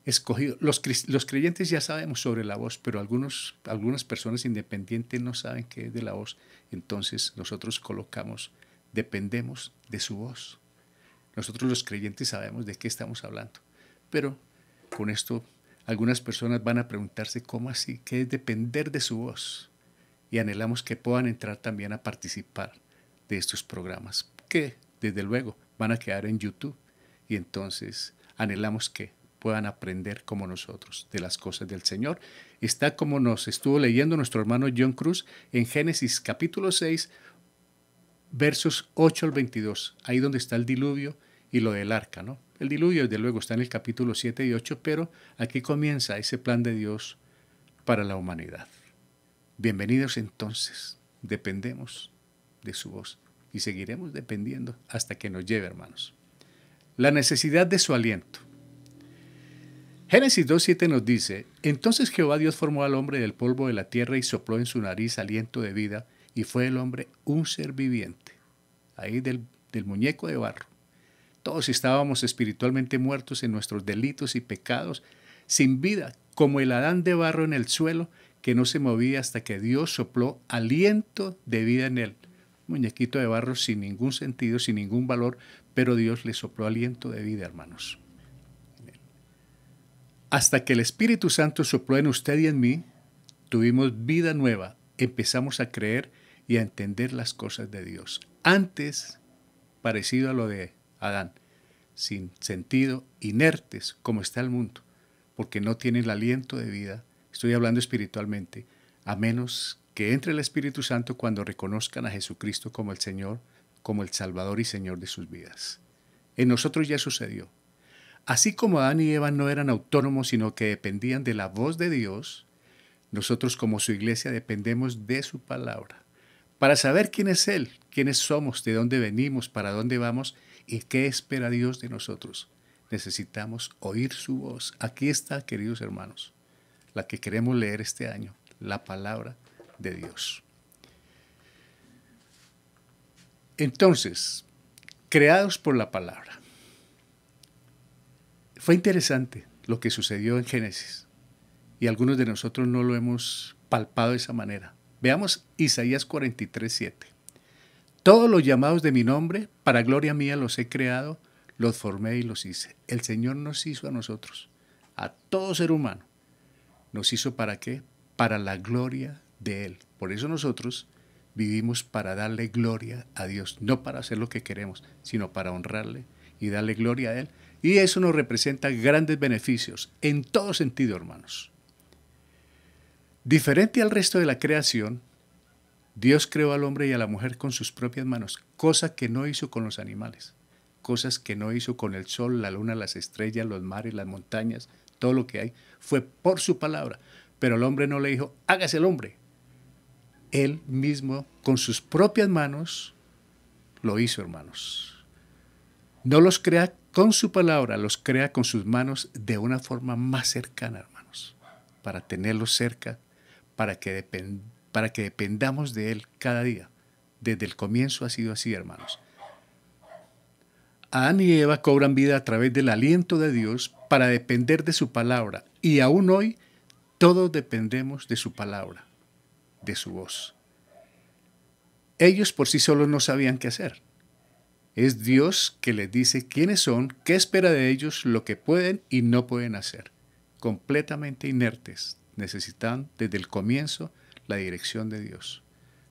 escogido. Los creyentes ya sabemos sobre la voz, pero algunas personas independientes no saben qué es de la voz. Entonces nosotros dependemos de su voz. Nosotros los creyentes sabemos de qué estamos hablando. Pero con esto algunas personas van a preguntarse cómo así, qué es depender de su voz. Y anhelamos que puedan entrar también a participar de estos programas, que desde luego van a quedar en YouTube. Y entonces anhelamos que puedan aprender como nosotros de las cosas del Señor. Está como nos estuvo leyendo nuestro hermano John Cruz en Génesis capítulo 6, versos 8 al 22, ahí donde está el diluvio y lo del arca, ¿no? El diluvio, desde luego, está en el capítulo 7 y 8, pero aquí comienza ese plan de Dios para la humanidad. Bienvenidos entonces, dependemos de su voz y seguiremos dependiendo hasta que nos lleve, hermanos. La necesidad de su aliento. Génesis 2:7 nos dice: entonces Jehová Dios formó al hombre del polvo de la tierra y sopló en su nariz aliento de vida, y fue el hombre un ser viviente. Ahí del muñeco de barro. Todos estábamos espiritualmente muertos en nuestros delitos y pecados, sin vida, como el Adán de barro en el suelo, que no se movía hasta que Dios sopló aliento de vida en él. Un muñequito de barro sin ningún sentido, sin ningún valor, pero Dios le sopló aliento de vida, hermanos. Hasta que el Espíritu Santo sopló en usted y en mí, tuvimos vida nueva, empezamos a creer y a entender las cosas de Dios. Antes, parecido a lo de Adán, sin sentido, inertes como está el mundo, porque no tiene el aliento de vida, estoy hablando espiritualmente, a menos que entre el Espíritu Santo cuando reconozcan a Jesucristo como el Señor, como el Salvador y Señor de sus vidas. En nosotros ya sucedió. Así como Adán y Eva no eran autónomos, sino que dependían de la voz de Dios, nosotros como su iglesia dependemos de su palabra. Para saber quién es Él, quiénes somos, de dónde venimos, para dónde vamos y qué espera Dios de nosotros, necesitamos oír su voz. Aquí está, queridos hermanos, la que queremos leer este año, la palabra de Dios. Entonces, creados por la palabra. Fue interesante lo que sucedió en Génesis y algunos de nosotros no lo hemos palpado de esa manera. Veamos Isaías 43:7. Todos los llamados de mi nombre, para gloria mía los he creado, los formé y los hice. El Señor nos hizo a nosotros, a todo ser humano. ¿Nos hizo para qué? Para la gloria de Él. Por eso nosotros vivimos para darle gloria a Dios, no para hacer lo que queremos, sino para honrarle y darle gloria a Él. Y eso nos representa grandes beneficios en todo sentido, hermanos. Diferente al resto de la creación, Dios creó al hombre y a la mujer con sus propias manos, cosa que no hizo con los animales, cosas que no hizo con el sol, la luna, las estrellas, los mares, las montañas, todo lo que hay, fue por su palabra. Pero el hombre no le dijo, hágase el hombre. Él mismo, con sus propias manos, lo hizo, hermanos. No los crea con su palabra, los crea con sus manos de una forma más cercana, hermanos, para tenerlos cerca, para que dependamos de Él cada día. Desde el comienzo ha sido así, hermanos. Adán y Eva cobran vida a través del aliento de Dios para depender de su palabra. Y aún hoy, todos dependemos de su palabra, de su voz. Ellos por sí solos no sabían qué hacer. Es Dios que les dice quiénes son, qué espera de ellos, lo que pueden y no pueden hacer. Completamente inertes, necesitan desde el comienzo la dirección de Dios.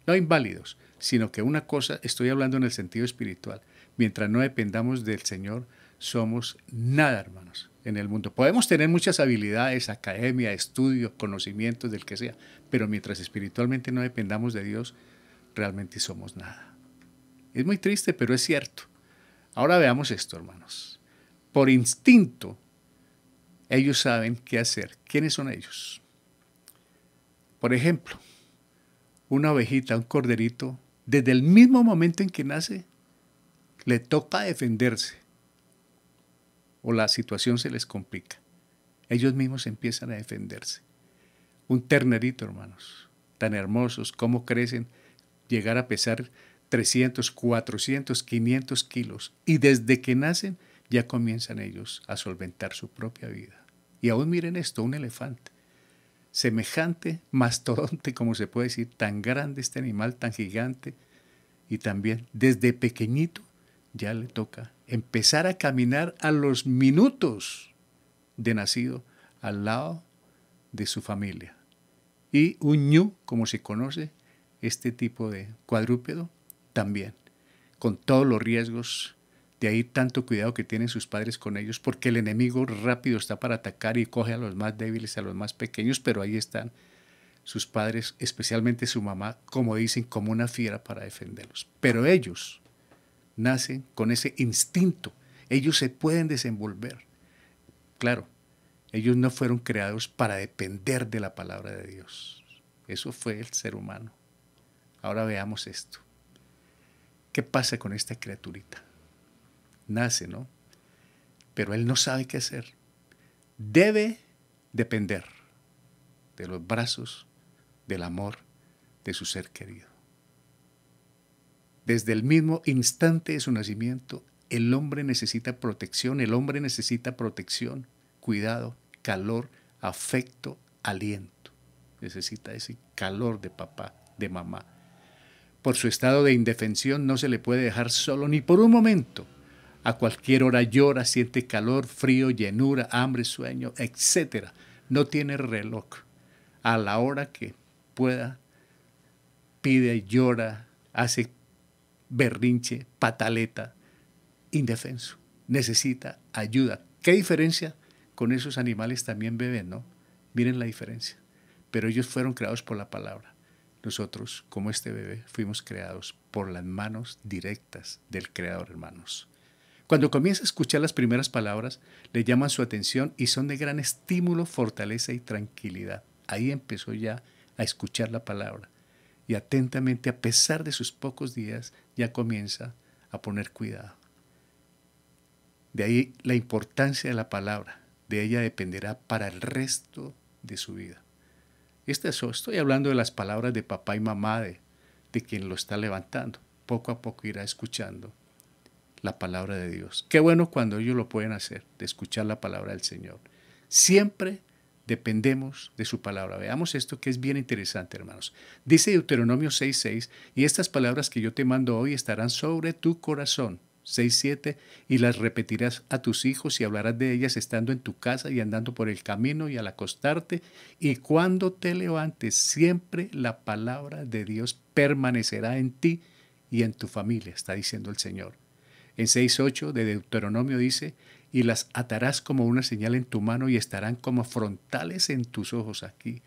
No inválidos, sino que una cosa, estoy hablando en el sentido espiritual, mientras no dependamos del Señor, somos nada, hermanos, en el mundo. Podemos tener muchas habilidades, academia, estudio, conocimientos, del que sea, pero mientras espiritualmente no dependamos de Dios, realmente somos nada. Es muy triste, pero es cierto. Ahora veamos esto, hermanos. Por instinto, ellos saben qué hacer. ¿Quiénes son ellos? Por ejemplo, una ovejita, un corderito, Desde el mismo momento en que nace, le toca defenderse o la situación se les complica. Ellos mismos empiezan a defenderse. Un ternerito, hermanos, tan hermosos, cómo crecen, llegar a pesar 300, 400, 500 kilos. Y desde que nacen ya comienzan ellos a solventar su propia vida. Y aún miren esto, un elefante. Semejante mastodonte, como se puede decir, tan grande este animal, tan gigante. Y también desde pequeñito ya le toca empezar a caminar a los minutos de nacido al lado de su familia. Y un ñu, como se conoce, este tipo de cuadrúpedo, también, con todos los riesgos, de ahí tanto cuidado que tienen sus padres con ellos, porque el enemigo rápido está para atacar y coge a los más débiles, a los más pequeños, pero ahí están sus padres, especialmente su mamá, como dicen, como una fiera para defenderlos. Pero ellos nacen con ese instinto, ellos se pueden desenvolver. Claro, ellos no fueron creados para depender de la palabra de Dios. Eso fue el ser humano. Ahora veamos esto. ¿Qué pasa con esta criaturita? Nace, ¿no? Pero él no sabe qué hacer. Debe depender de los brazos, del amor de su ser querido. Desde el mismo instante de su nacimiento, el hombre necesita protección, cuidado, calor, afecto, aliento. Necesita ese calor de papá, de mamá. Por su estado de indefensión no se le puede dejar solo ni por un momento. A cualquier hora llora, siente calor, frío, llenura, hambre, sueño, etc. No tiene reloj. A la hora que pueda, pide, llora, hace berrinche, pataleta, indefenso. Necesita ayuda. ¿Qué diferencia? Con esos animales también beben, ¿no? Miren la diferencia. Pero ellos fueron creados por la palabra. Nosotros, como este bebé, fuimos creados por las manos directas del Creador, hermanos. Cuando comienza a escuchar las primeras palabras, le llaman su atención y son de gran estímulo, fortaleza y tranquilidad. Ahí empezó ya a escuchar la palabra. Y atentamente, a pesar de sus pocos días, ya comienza a poner cuidado. De ahí la importancia de la palabra. De ella dependerá para el resto de su vida. Estoy hablando de las palabras de papá y mamá, de quien lo está levantando. Poco a poco irá escuchando la palabra de Dios. Qué bueno cuando ellos lo pueden hacer, de escuchar la palabra del Señor. Siempre dependemos de su palabra. Veamos esto que es bien interesante, hermanos. Dice Deuteronomio 6:6, y estas palabras que yo te mando hoy estarán sobre tu corazón. 6:7, y las repetirás a tus hijos y hablarás de ellas estando en tu casa y andando por el camino y al acostarte, y cuando te levantes, siempre la palabra de Dios permanecerá en ti y en tu familia, está diciendo el Señor. En 6:8 de Deuteronomio dice, y las atarás como una señal en tu mano y estarán como frontales en tus ojos. Aquí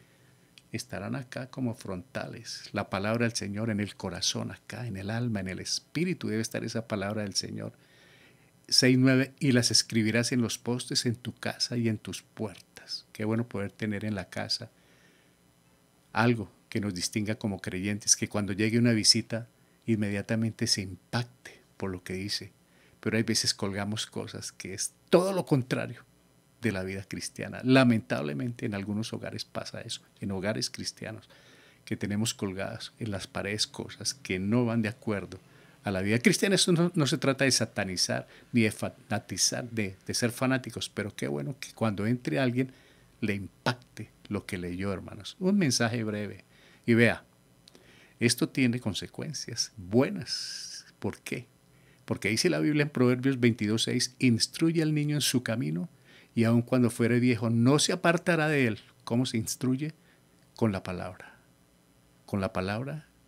estarán acá como frontales. La palabra del Señor en el corazón, acá, en el alma, en el espíritu debe estar esa palabra del Señor. 6:9, y las escribirás en los postes, en tu casa y en tus puertas. Qué bueno poder tener en la casa algo que nos distinga como creyentes, que cuando llegue una visita inmediatamente se impacte por lo que dice. Pero hay veces colgamos cosas que es todo lo contrario de la vida cristiana. Lamentablemente en algunos hogares pasa eso, en hogares cristianos, que tenemos colgadas en las paredes cosas que no van de acuerdo a la vida cristiana. Esto no se trata de satanizar ni de fanatizar, de ser fanáticos, pero qué bueno que cuando entre alguien le impacte lo que leyó, hermanos. Un mensaje breve. Y vea, esto tiene consecuencias buenas. ¿Por qué? Porque dice la Biblia en Proverbios 22:6, instruye al niño en su camino y aun cuando fuere viejo no se apartará de él. ¿Cómo se instruye? Con la palabra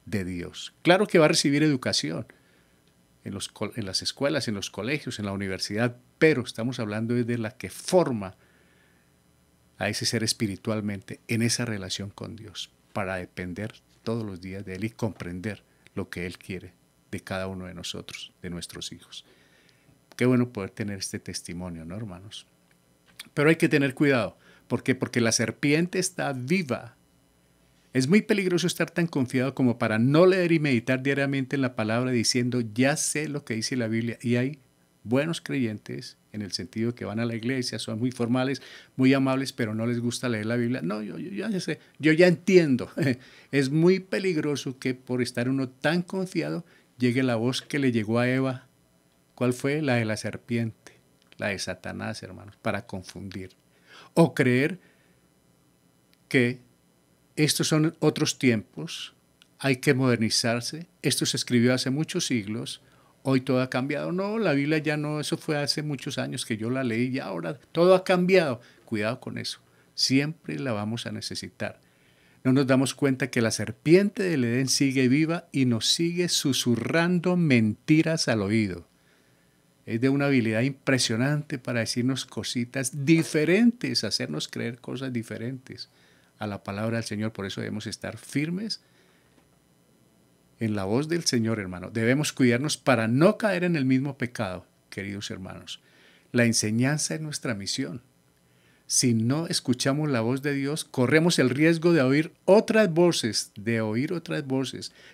de Dios. Claro que va a recibir educación en las escuelas, en los colegios, en la universidad, pero estamos hablando de la que forma a ese ser espiritualmente en esa relación con Dios, para depender todos los días de Él y comprender lo que Él quiere de cada uno de nosotros, de nuestros hijos. Qué bueno poder tener este testimonio, ¿no, hermanos? Pero hay que tener cuidado. ¿Por qué? Porque la serpiente está viva Es muy peligroso estar tan confiado como para no leer y meditar diariamente en la palabra diciendo, ya sé lo que dice la Biblia. Y hay buenos creyentes en el sentido que van a la iglesia, son muy formales, muy amables, pero no les gusta leer la Biblia. No, yo ya sé, yo ya entiendo. Es muy peligroso que por estar uno tan confiado llegue la voz que le llegó a Eva. ¿Cuál fue? La de la serpiente, la de Satanás, hermanos, para confundir. O creer que estos son otros tiempos, hay que modernizarse, esto se escribió hace muchos siglos, hoy todo ha cambiado. No, la Biblia ya no, eso fue hace muchos años que yo la leí y ahora todo ha cambiado. Cuidado con eso, siempre la vamos a necesitar. No nos damos cuenta que la serpiente del Edén sigue viva y nos sigue susurrando mentiras al oído. Es de una habilidad impresionante para decirnos cositas diferentes, hacernos creer cosas diferentes a la palabra del Señor. Por eso debemos estar firmes en la voz del Señor, hermano. Debemos cuidarnos para no caer en el mismo pecado, queridos hermanos. La enseñanza es nuestra misión. Si no escuchamos la voz de Dios, corremos el riesgo de oír otras voces,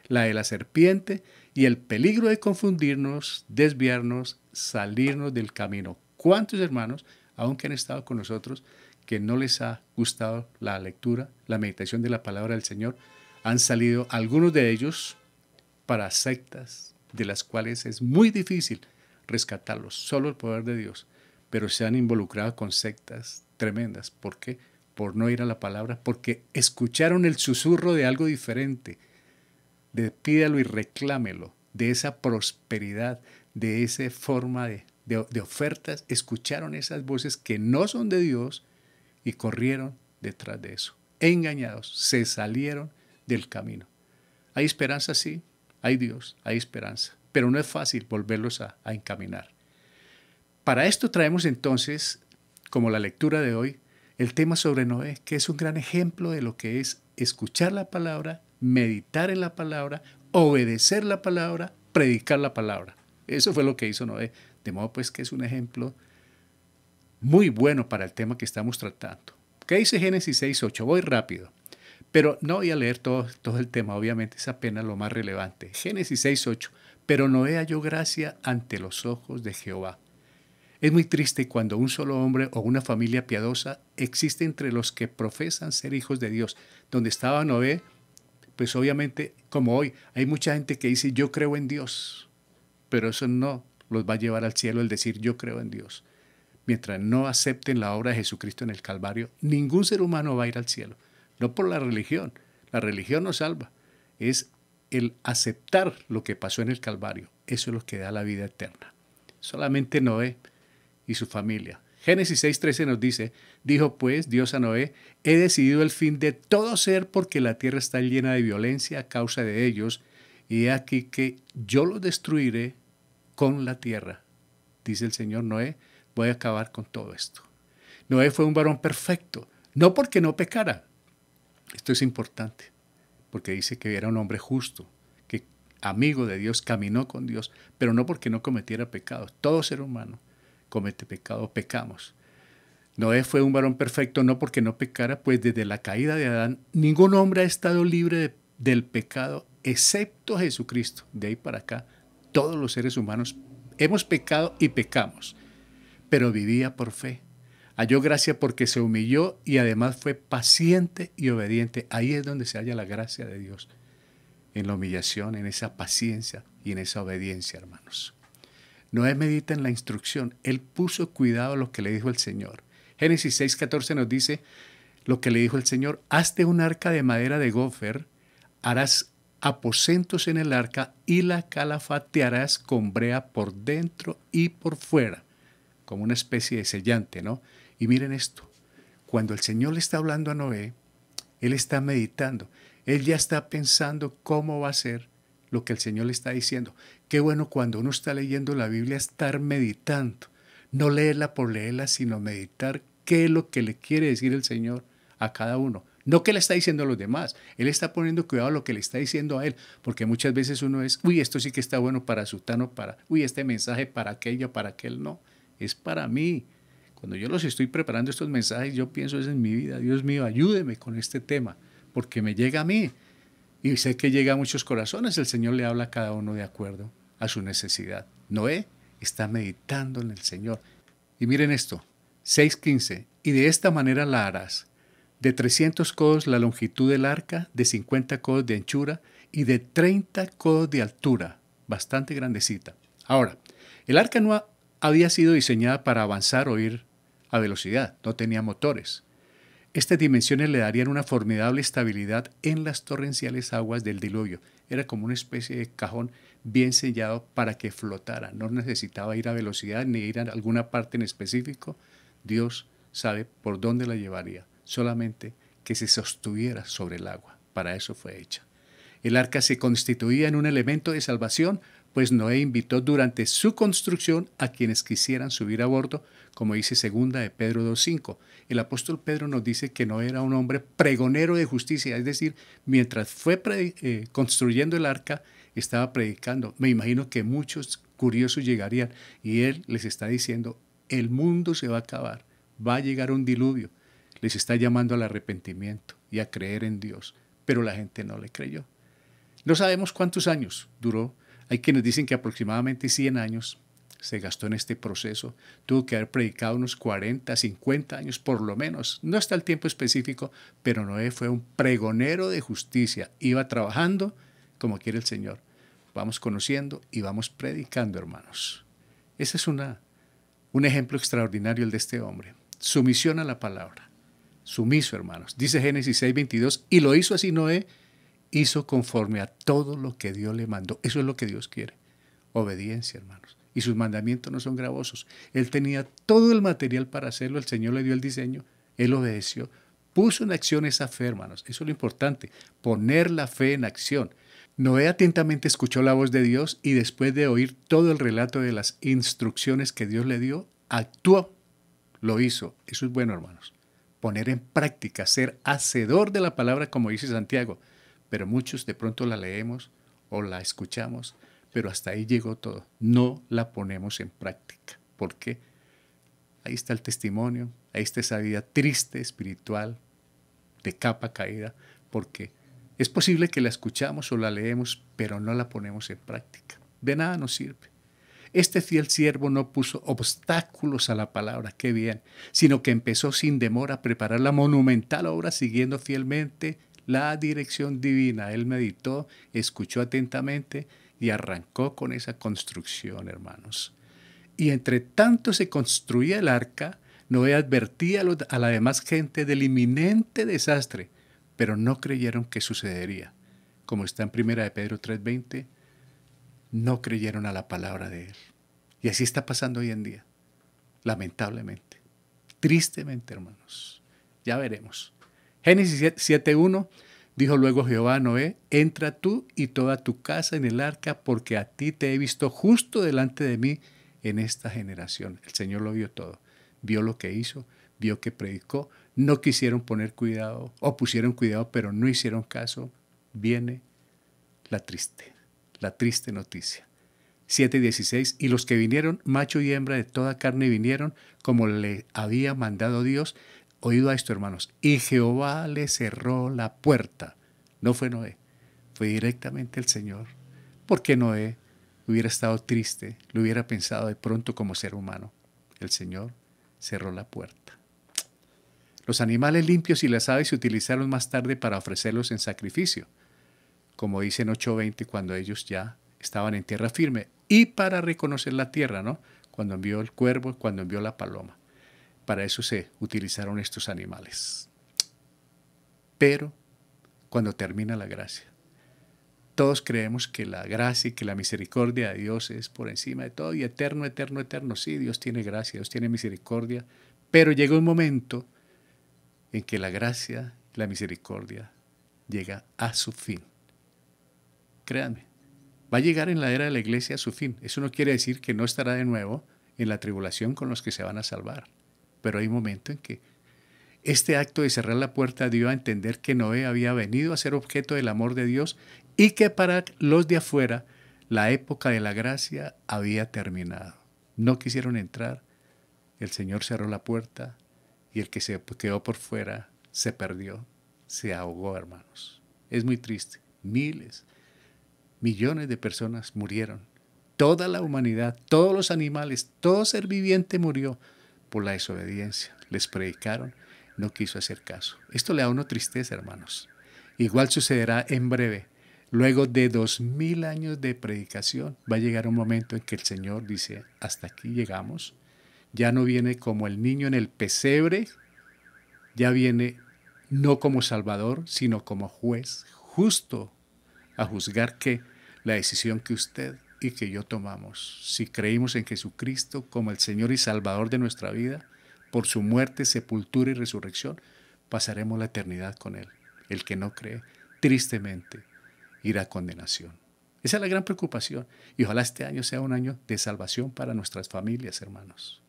la de la serpiente y el peligro de confundirnos, desviarnos, salirnos del camino. ¿Cuántos hermanos, aunque han estado con nosotros, que no les ha gustado la lectura, la meditación de la palabra del Señor, han salido algunos de ellos para sectas de las cuales es muy difícil rescatarlos, solo el poder de Dios, pero se han involucrado con sectas tremendas? ¿Por qué? Por no ir a la palabra, porque escucharon el susurro de algo diferente, de pídalo y reclámelo, de esa prosperidad, de esa forma de ofertas, escucharon esas voces que no son de Dios y corrieron detrás de eso. Engañados, se salieron del camino. ¿Hay esperanza? Sí, hay Dios, hay esperanza, pero no es fácil volverlos a encaminar. Para esto traemos entonces, como la lectura de hoy, el tema sobre Noé, que es un gran ejemplo de lo que es escuchar la palabra, meditar en la palabra, obedecer la palabra, predicar la palabra. Eso fue lo que hizo Noé, de modo pues que es un ejemplo muy bueno para el tema que estamos tratando. ¿Qué dice Génesis 6:8? Voy rápido, pero no voy a leer todo el tema, obviamente es apenas lo más relevante. Génesis 6:8, pero Noé halló gracia ante los ojos de Jehová. Es muy triste cuando un solo hombre o una familia piadosa existe entre los que profesan ser hijos de Dios. Donde estaba Noé, pues obviamente, como hoy, hay mucha gente que dice yo creo en Dios, pero eso no los va a llevar al cielo el decir yo creo en Dios. Mientras no acepten la obra de Jesucristo en el Calvario, ningún ser humano va a ir al cielo. No por la religión no salva, es el aceptar lo que pasó en el Calvario. Eso es lo que da la vida eterna. Solamente Noé y su familia. Génesis 6:13 nos dice, dijo pues Dios a Noé, he decidido el fin de todo ser porque la tierra está llena de violencia a causa de ellos, y he aquí que yo los destruiré con la tierra. Dice el Señor, Noé, voy a acabar con todo esto. Noé fue un varón perfecto, no porque no pecara. Esto es importante, porque dice que era un hombre justo, que amigo de Dios, caminó con Dios, pero no porque no cometiera pecados. Todo ser humano comete pecado, pecamos. Noé fue un varón perfecto no porque no pecara, pues desde la caída de Adán ningún hombre ha estado libre del pecado excepto Jesucristo. De ahí para acá todos los seres humanos hemos pecado y pecamos, pero vivía por fe. Halló gracia porque se humilló y además fue paciente y obediente. Ahí es donde se halla la gracia de Dios, en la humillación, en esa paciencia y en esa obediencia, hermanos. Noé medita en la instrucción. Él puso cuidado a lo que le dijo el Señor. Génesis 6:14 nos dice lo que le dijo el Señor. Hazte un arca de madera de gofer, harás aposentos en el arca y la calafatearás con brea por dentro y por fuera, como una especie de sellante, ¿no? Y miren esto, cuando el Señor le está hablando a Noé, él está meditando, él ya está pensando cómo va a ser lo que el Señor le está diciendo. Qué bueno cuando uno está leyendo la Biblia estar meditando, no leerla por leerla, sino meditar qué es lo que le quiere decir el Señor a cada uno. No que le está diciendo a los demás, él está poniendo cuidado a lo que le está diciendo a él, porque muchas veces uno es, uy, esto sí que está bueno para sutano, uy, este mensaje para aquello, para aquel, no, es para mí. Cuando yo los estoy preparando estos mensajes, yo pienso es en mi vida, Dios mío, ayúdeme con este tema, porque me llega a mí. Y sé que llega a muchos corazones, el Señor le habla a cada uno de acuerdo a su necesidad. Noé está meditando en el Señor. Y miren esto, 6:15, y de esta manera la harás. De 300 codos la longitud del arca, de 50 codos de anchura y de 30 codos de altura, bastante grandecita. Ahora, el arca no había sido diseñada para avanzar o ir a velocidad, no tenía motores. Estas dimensiones le darían una formidable estabilidad en las torrenciales aguas del diluvio. Era como una especie de cajón bien sellado para que flotara. No necesitaba ir a velocidad ni ir a alguna parte en específico. Dios sabe por dónde la llevaría. Solamente que se sostuviera sobre el agua. Para eso fue hecha. El arca se constituía en un elemento de salvación, pues Noé invitó durante su construcción a quienes quisieran subir a bordo, como dice 2 de Pedro 2:5. El apóstol Pedro nos dice que Noé era un hombre pregonero de justicia, es decir, mientras fue construyendo el arca, estaba predicando. Me imagino que muchos curiosos llegarían y él les está diciendo, el mundo se va a acabar, va a llegar un diluvio. Les está llamando al arrepentimiento y a creer en Dios, pero la gente no le creyó. No sabemos cuántos años duró. Hay quienes dicen que aproximadamente 100 años se gastó en este proceso. Tuvo que haber predicado unos 40, 50 años por lo menos. No está el tiempo específico, pero Noé fue un pregonero de justicia. Iba trabajando como quiere el Señor. Vamos conociendo y vamos predicando, hermanos. Ese es un ejemplo extraordinario el de este hombre. Sumisión a la palabra. Sumiso, hermanos. Dice Génesis 6:22, y lo hizo así Noé, hizo conforme a todo lo que Dios le mandó. Eso es lo que Dios quiere. Obediencia, hermanos. Y sus mandamientos no son gravosos. Él tenía todo el material para hacerlo. El Señor le dio el diseño. Él obedeció. Puso en acción esa fe, hermanos. Eso es lo importante. Poner la fe en acción. Noé atentamente escuchó la voz de Dios y después de oír todo el relato de las instrucciones que Dios le dio, actuó. Lo hizo. Eso es bueno, hermanos. Poner en práctica, ser hacedor de la palabra, como dice Santiago. Pero muchos de pronto la leemos o la escuchamos, pero hasta ahí llegó todo. No la ponemos en práctica. ¿Por qué? Ahí está el testimonio, ahí está esa vida triste, espiritual, de capa caída, porque es posible que la escuchamos o la leemos, pero no la ponemos en práctica. De nada nos sirve. Este fiel siervo no puso obstáculos a la palabra, qué bien, sino que empezó sin demora a preparar la monumental obra siguiendo fielmente la dirección divina. Él meditó, escuchó atentamente y arrancó con esa construcción, hermanos. Y entre tanto se construía el arca, Noé advertía a la demás gente del inminente desastre, pero no creyeron que sucedería. Como está en 1 de Pedro 3:20, no creyeron a la palabra de él. Y así está pasando hoy en día, lamentablemente, tristemente, hermanos. Ya veremos. Génesis 7:1, dijo luego Jehová a Noé, entra tú y toda tu casa en el arca, porque a ti te he visto justo delante de mí en esta generación. El Señor lo vio todo, vio lo que hizo, vio que predicó, no quisieron poner cuidado, o pusieron cuidado, pero no hicieron caso. Viene la triste noticia. 7:16, y los que vinieron, macho y hembra de toda carne vinieron, como le había mandado Dios. Oído a esto, hermanos, y Jehová le cerró la puerta. No fue Noé, fue directamente el Señor. Porque Noé hubiera estado triste, lo hubiera pensado de pronto como ser humano. El Señor cerró la puerta. Los animales limpios y las aves se utilizaron más tarde para ofrecerlos en sacrificio, como dice en 8:20, cuando ellos ya estaban en tierra firme, y para reconocer la tierra, ¿no? Cuando envió el cuervo, cuando envió la paloma. Para eso se utilizaron estos animales. Pero cuando termina la gracia, todos creemos que la gracia y que la misericordia de Dios es por encima de todo y eterno, eterno, eterno. Sí, Dios tiene gracia, Dios tiene misericordia, pero llega un momento en que la gracia, la misericordia llega a su fin. Créanme, va a llegar en la era de la iglesia a su fin. Eso no quiere decir que no estará de nuevo en la tribulación con los que se van a salvar. Pero hay un momento en que este acto de cerrar la puerta dio a entender que Noé había venido a ser objeto del amor de Dios y que para los de afuera la época de la gracia había terminado. No quisieron entrar, el Señor cerró la puerta y el que se quedó por fuera se perdió. se ahogó, hermanos. Es muy triste. Miles, millones de personas murieron. Toda la humanidad, todos los animales, todo ser viviente murió por la desobediencia. Les predicaron, no quiso hacer caso. Esto le da a uno tristeza, hermanos. Igual sucederá en breve. Luego de 2000 años de predicación, va a llegar un momento en que el Señor dice, hasta aquí llegamos. Ya no viene como el niño en el pesebre, ya viene no como Salvador, sino como juez justo a juzgar que la decisión que usted y que yo tomamos, si creímos en Jesucristo como el Señor y Salvador de nuestra vida, por su muerte, sepultura y resurrección, pasaremos la eternidad con Él. El que no cree, tristemente, irá a condenación. Esa es la gran preocupación. Y ojalá este año sea un año de salvación para nuestras familias, hermanos.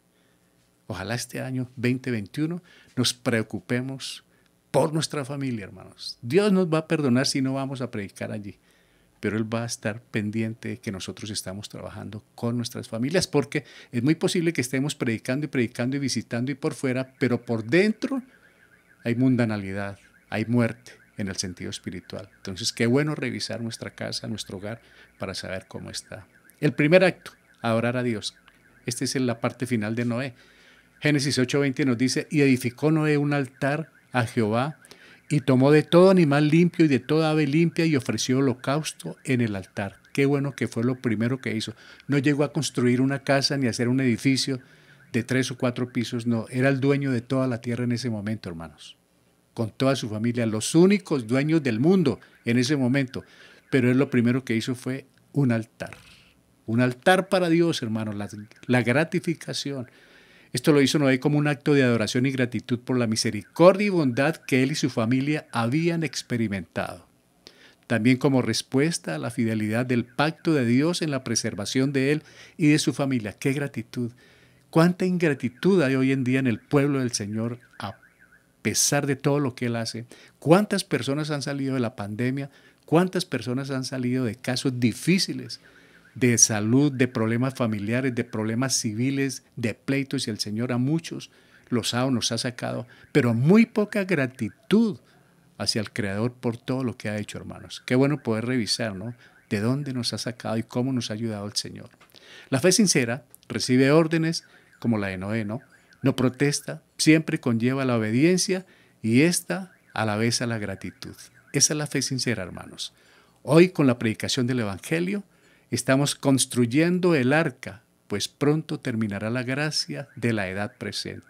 Ojalá este año 2021 nos preocupemos por nuestra familia, hermanos. Dios nos va a perdonar si no vamos a predicar allí, pero Él va a estar pendiente de que nosotros estamos trabajando con nuestras familias, porque es muy posible que estemos predicando y visitando y por fuera, pero por dentro hay mundanalidad, hay muerte en el sentido espiritual. Entonces, qué bueno revisar nuestra casa, nuestro hogar, para saber cómo está. El primer acto, adorar a Dios. Esta es la parte final de Noé. Génesis 8:20 nos dice, y edificó Noé un altar a Jehová, y tomó de todo animal limpio y de toda ave limpia y ofreció holocausto en el altar. Qué bueno que fue lo primero que hizo. No llegó a construir una casa ni a hacer un edificio de 3 o 4 pisos, no. Era el dueño de toda la tierra en ese momento, hermanos. Con toda su familia, los únicos dueños del mundo en ese momento. Pero él lo primero que hizo fue un altar. Un altar para Dios, hermanos, la gratificación. Esto lo hizo Noé como un acto de adoración y gratitud por la misericordia y bondad que él y su familia habían experimentado. También como respuesta a la fidelidad del pacto de Dios en la preservación de él y de su familia. ¡Qué gratitud! ¡Cuánta ingratitud hay hoy en día en el pueblo del Señor a pesar de todo lo que él hace! ¿Cuántas personas han salido de la pandemia? ¿Cuántas personas han salido de casos difíciles de salud, de problemas familiares, de problemas civiles, de pleitos, y el Señor a muchos nos ha sacado, pero muy poca gratitud hacia el Creador por todo lo que ha hecho, hermanos? Qué bueno poder revisar, ¿no?, de dónde nos ha sacado y cómo nos ha ayudado el Señor. La fe sincera recibe órdenes como la de Noé, ¿no? No protesta, siempre conlleva la obediencia y esta a la vez a la gratitud. Esa es la fe sincera, hermanos. Hoy, con la predicación del Evangelio, estamos construyendo el arca, pues pronto terminará la gracia de la edad presente.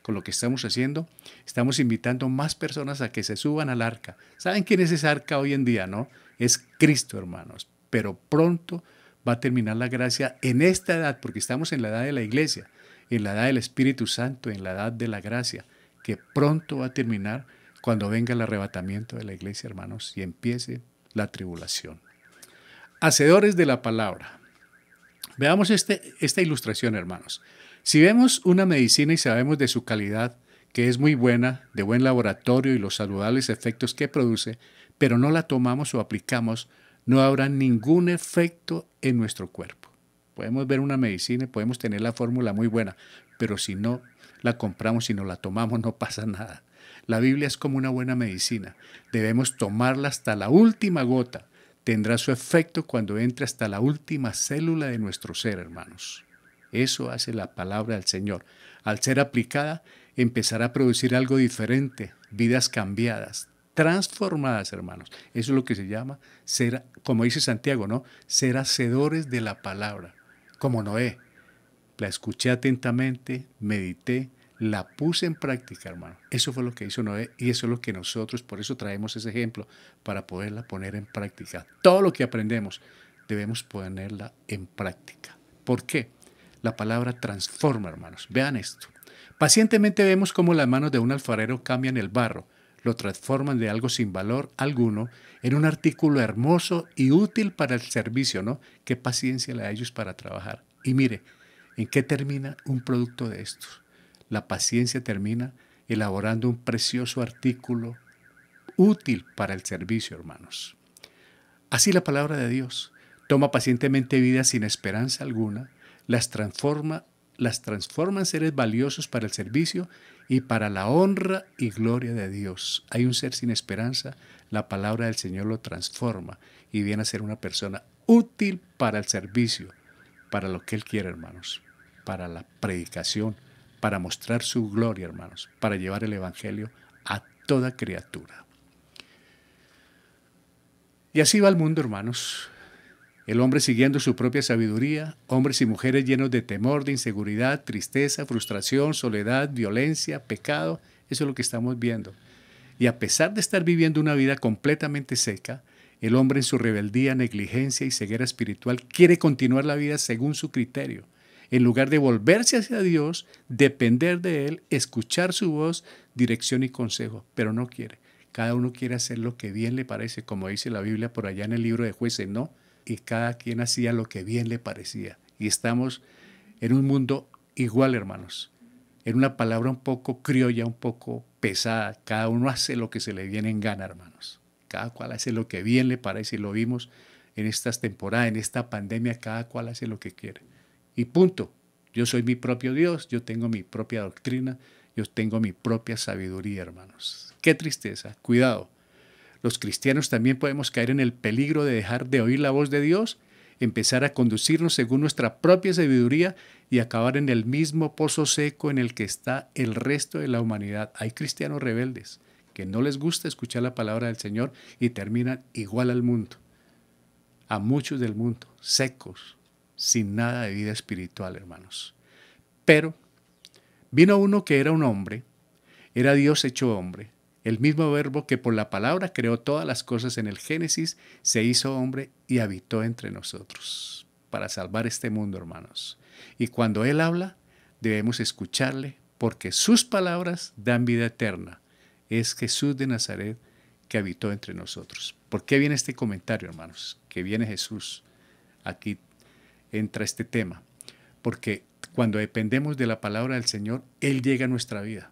Con lo que estamos haciendo, estamos invitando más personas a que se suban al arca. ¿Saben quién es esa arca hoy en día, no? Es Cristo, hermanos. Pero pronto va a terminar la gracia en esta edad, porque estamos en la edad de la iglesia, en la edad del Espíritu Santo, en la edad de la gracia, que pronto va a terminar cuando venga el arrebatamiento de la iglesia, hermanos, y empiece la tribulación. Hacedores de la palabra. Veamos esta ilustración, hermanos. Si vemos una medicina y sabemos de su calidad, que es muy buena, de buen laboratorio y los saludables efectos que produce, pero no la tomamos o aplicamos, no habrá ningún efecto en nuestro cuerpo. Podemos ver una medicina y podemos tener la fórmula muy buena, pero si no la compramos y no la tomamos, no pasa nada. La Biblia es como una buena medicina. Debemos tomarla hasta la última gota. Tendrá su efecto cuando entre hasta la última célula de nuestro ser, hermanos. Eso hace la palabra del Señor. Al ser aplicada, empezará a producir algo diferente, vidas cambiadas, transformadas, hermanos. Eso es lo que se llama ser, como dice Santiago, ¿no?, ser hacedores de la palabra. Como Noé. La escuché atentamente, medité, la puse en práctica, hermano. Eso fue lo que hizo Noé y eso es lo que nosotros, por eso traemos ese ejemplo, para poderla poner en práctica. Todo lo que aprendemos debemos ponerla en práctica. ¿Por qué? La palabra transforma, hermanos. Vean esto. Pacientemente vemos cómo las manos de un alfarero cambian el barro, lo transforman de algo sin valor alguno en un artículo hermoso y útil para el servicio, ¿no? Qué paciencia le da a ellos para trabajar. Y mire, ¿en qué termina un producto de estos? La paciencia termina elaborando un precioso artículo útil para el servicio, hermanos. Así la palabra de Dios toma pacientemente vidas sin esperanza alguna, las transforma, las transforma en seres valiosos para el servicio y para la honra y gloria de Dios. Hay un ser sin esperanza, la palabra del Señor lo transforma y viene a ser una persona útil para el servicio, para lo que Él quiere, hermanos, para la predicación, para mostrar su gloria, hermanos, para llevar el Evangelio a toda criatura. Y así va el mundo, hermanos. El hombre siguiendo su propia sabiduría, hombres y mujeres llenos de temor, de inseguridad, tristeza, frustración, soledad, violencia, pecado. Eso es lo que estamos viendo. Y a pesar de estar viviendo una vida completamente seca, el hombre en su rebeldía, negligencia y ceguera espiritual quiere continuar la vida según su criterio. En lugar de volverse hacia Dios, depender de Él, escuchar su voz, dirección y consejo, pero no quiere. Cada uno quiere hacer lo que bien le parece, como dice la Biblia por allá en el libro de Jueces, ¿no? Y cada quien hacía lo que bien le parecía. Y estamos en un mundo igual, hermanos. En una palabra un poco criolla, un poco pesada. Cada uno hace lo que se le viene en gana, hermanos. Cada cual hace lo que bien le parece. Y lo vimos en estas temporadas, en esta pandemia. Cada cual hace lo que quiere. Y punto. Yo soy mi propio Dios. Yo tengo mi propia doctrina. Yo tengo mi propia sabiduría, hermanos. Qué tristeza. Cuidado. Los cristianos también podemos caer en el peligro de dejar de oír la voz de Dios, empezar a conducirnos según nuestra propia sabiduría y acabar en el mismo pozo seco en el que está el resto de la humanidad. Hay cristianos rebeldes que no les gusta escuchar la palabra del Señor y terminan igual al mundo, a muchos del mundo, secos, sin nada de vida espiritual, hermanos. Pero vino uno que era un hombre, era Dios hecho hombre. El mismo verbo que por la palabra creó todas las cosas en el Génesis, se hizo hombre y habitó entre nosotros para salvar este mundo, hermanos. Y cuando Él habla, debemos escucharle porque sus palabras dan vida eterna. Es Jesús de Nazaret que habitó entre nosotros. ¿Por qué viene este comentario, hermanos? Que viene Jesús. Aquí entra este tema. Porque cuando dependemos de la palabra del Señor, Él llega a nuestra vida.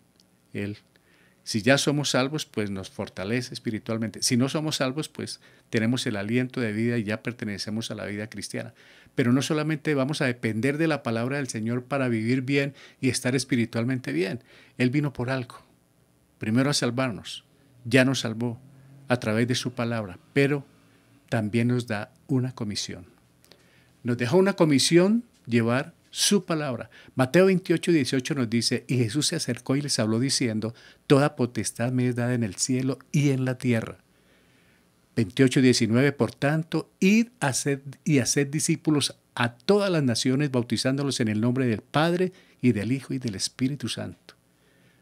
Si ya somos salvos, pues nos fortalece espiritualmente. Si no somos salvos, pues tenemos el aliento de vida y ya pertenecemos a la vida cristiana. Pero no solamente vamos a depender de la palabra del Señor para vivir bien y estar espiritualmente bien. Él vino por algo. Primero a salvarnos. Ya nos salvó a través de su palabra, pero también nos da una comisión. Nos dejó una comisión llevar su palabra. Mateo 28, 18 nos dice, y Jesús se acercó y les habló diciendo, toda potestad me es dada en el cielo y en la tierra. 28, 19, por tanto, id y haced discípulos a todas las naciones, bautizándolos en el nombre del Padre y del Hijo y del Espíritu Santo.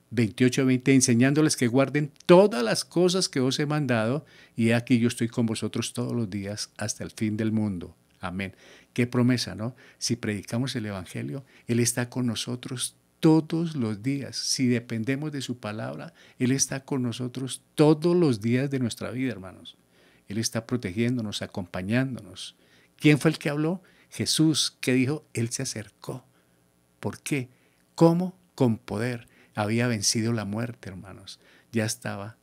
28, 20, enseñándoles que guarden todas las cosas que os he mandado, y aquí yo estoy con vosotros todos los días hasta el fin del mundo. Amén. Qué promesa, ¿no? Si predicamos el Evangelio, Él está con nosotros todos los días. Si dependemos de su palabra, Él está con nosotros todos los días de nuestra vida, hermanos. Él está protegiéndonos, acompañándonos. ¿Quién fue el que habló? Jesús, que dijo, Él se acercó. ¿Por qué? ¿Cómo? Con poder. Había vencido la muerte, hermanos. Ya estaba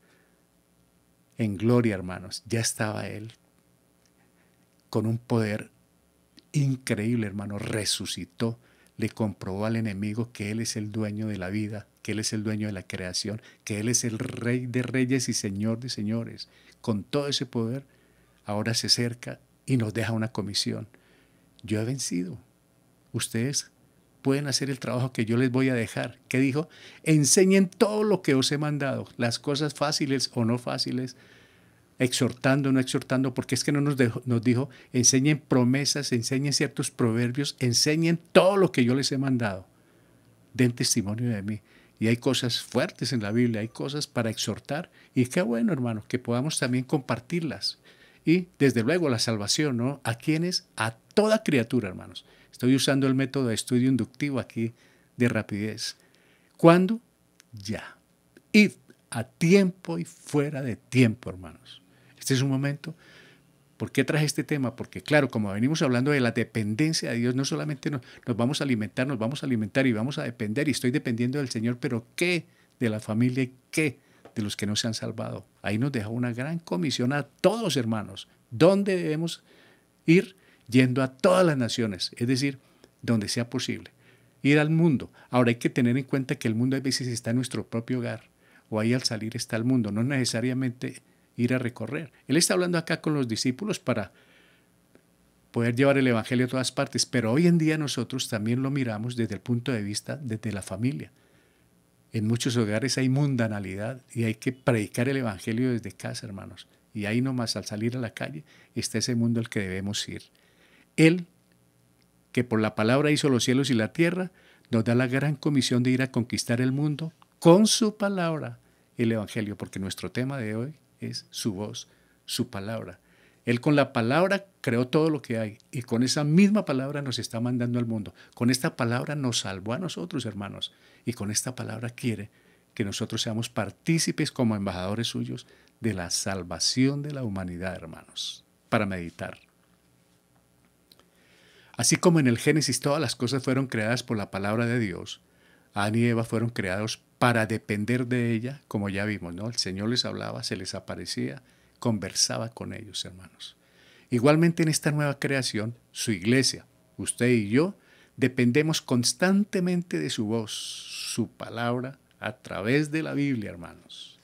en gloria, hermanos. Ya estaba Él con un poder increíble, hermano. Resucitó, le comprobó al enemigo que Él es el dueño de la vida, que Él es el dueño de la creación, que Él es el Rey de reyes y Señor de señores. Con todo ese poder, ahora se acerca y nos deja una comisión. Yo he vencido. Ustedes pueden hacer el trabajo que yo les voy a dejar. ¿Qué dijo? Enseñen todo lo que os he mandado, las cosas fáciles o no fáciles, exhortando, no exhortando, porque es que no nos dijo, enseñen promesas, enseñen ciertos proverbios, enseñen todo lo que yo les he mandado. Den testimonio de mí. Y hay cosas fuertes en la Biblia, hay cosas para exhortar, y qué bueno, hermano, que podamos también compartirlas. Y desde luego la salvación, ¿no? ¿A quiénes? A toda criatura, hermanos. Estoy usando el método de estudio inductivo aquí de rapidez. ¿Cuándo? Ya. Id a tiempo y fuera de tiempo, hermanos. Este es un momento. ¿Por qué traje este tema? Porque claro, como venimos hablando de la dependencia de Dios, no solamente nos vamos a alimentar y vamos a depender, y estoy dependiendo del Señor, pero ¿qué de la familia y qué de los que no se han salvado? Ahí nos deja una gran comisión a todos, hermanos. ¿Dónde debemos ir? Yendo a todas las naciones, es decir, donde sea posible. ir al mundo. Ahora hay que tener en cuenta que el mundo a veces está en nuestro propio hogar, o ahí al salir está el mundo, no necesariamente ir a recorrer. Él está hablando acá con los discípulos para poder llevar el evangelio a todas partes, pero hoy en día nosotros también lo miramos desde el punto de vista desde la familia. En muchos hogares hay mundanalidad y hay que predicar el evangelio desde casa, hermanos. Y ahí nomás al salir a la calle está ese mundo al que debemos ir. Él, que por la palabra hizo los cielos y la tierra, nos da la gran comisión de ir a conquistar el mundo con su palabra, el evangelio, porque nuestro tema de hoy es su voz, su palabra. Él con la palabra creó todo lo que hay y con esa misma palabra nos está mandando al mundo. Con esta palabra nos salvó a nosotros, hermanos, y con esta palabra quiere que nosotros seamos partícipes como embajadores suyos de la salvación de la humanidad, hermanos, para meditar. Así como en el Génesis todas las cosas fueron creadas por la palabra de Dios, Adán y Eva fueron creados para depender de ella, como ya vimos, ¿no? El Señor les hablaba, se les aparecía, conversaba con ellos, hermanos. Igualmente en esta nueva creación, su iglesia, usted y yo, dependemos constantemente de su voz, su palabra, a través de la Biblia, hermanos.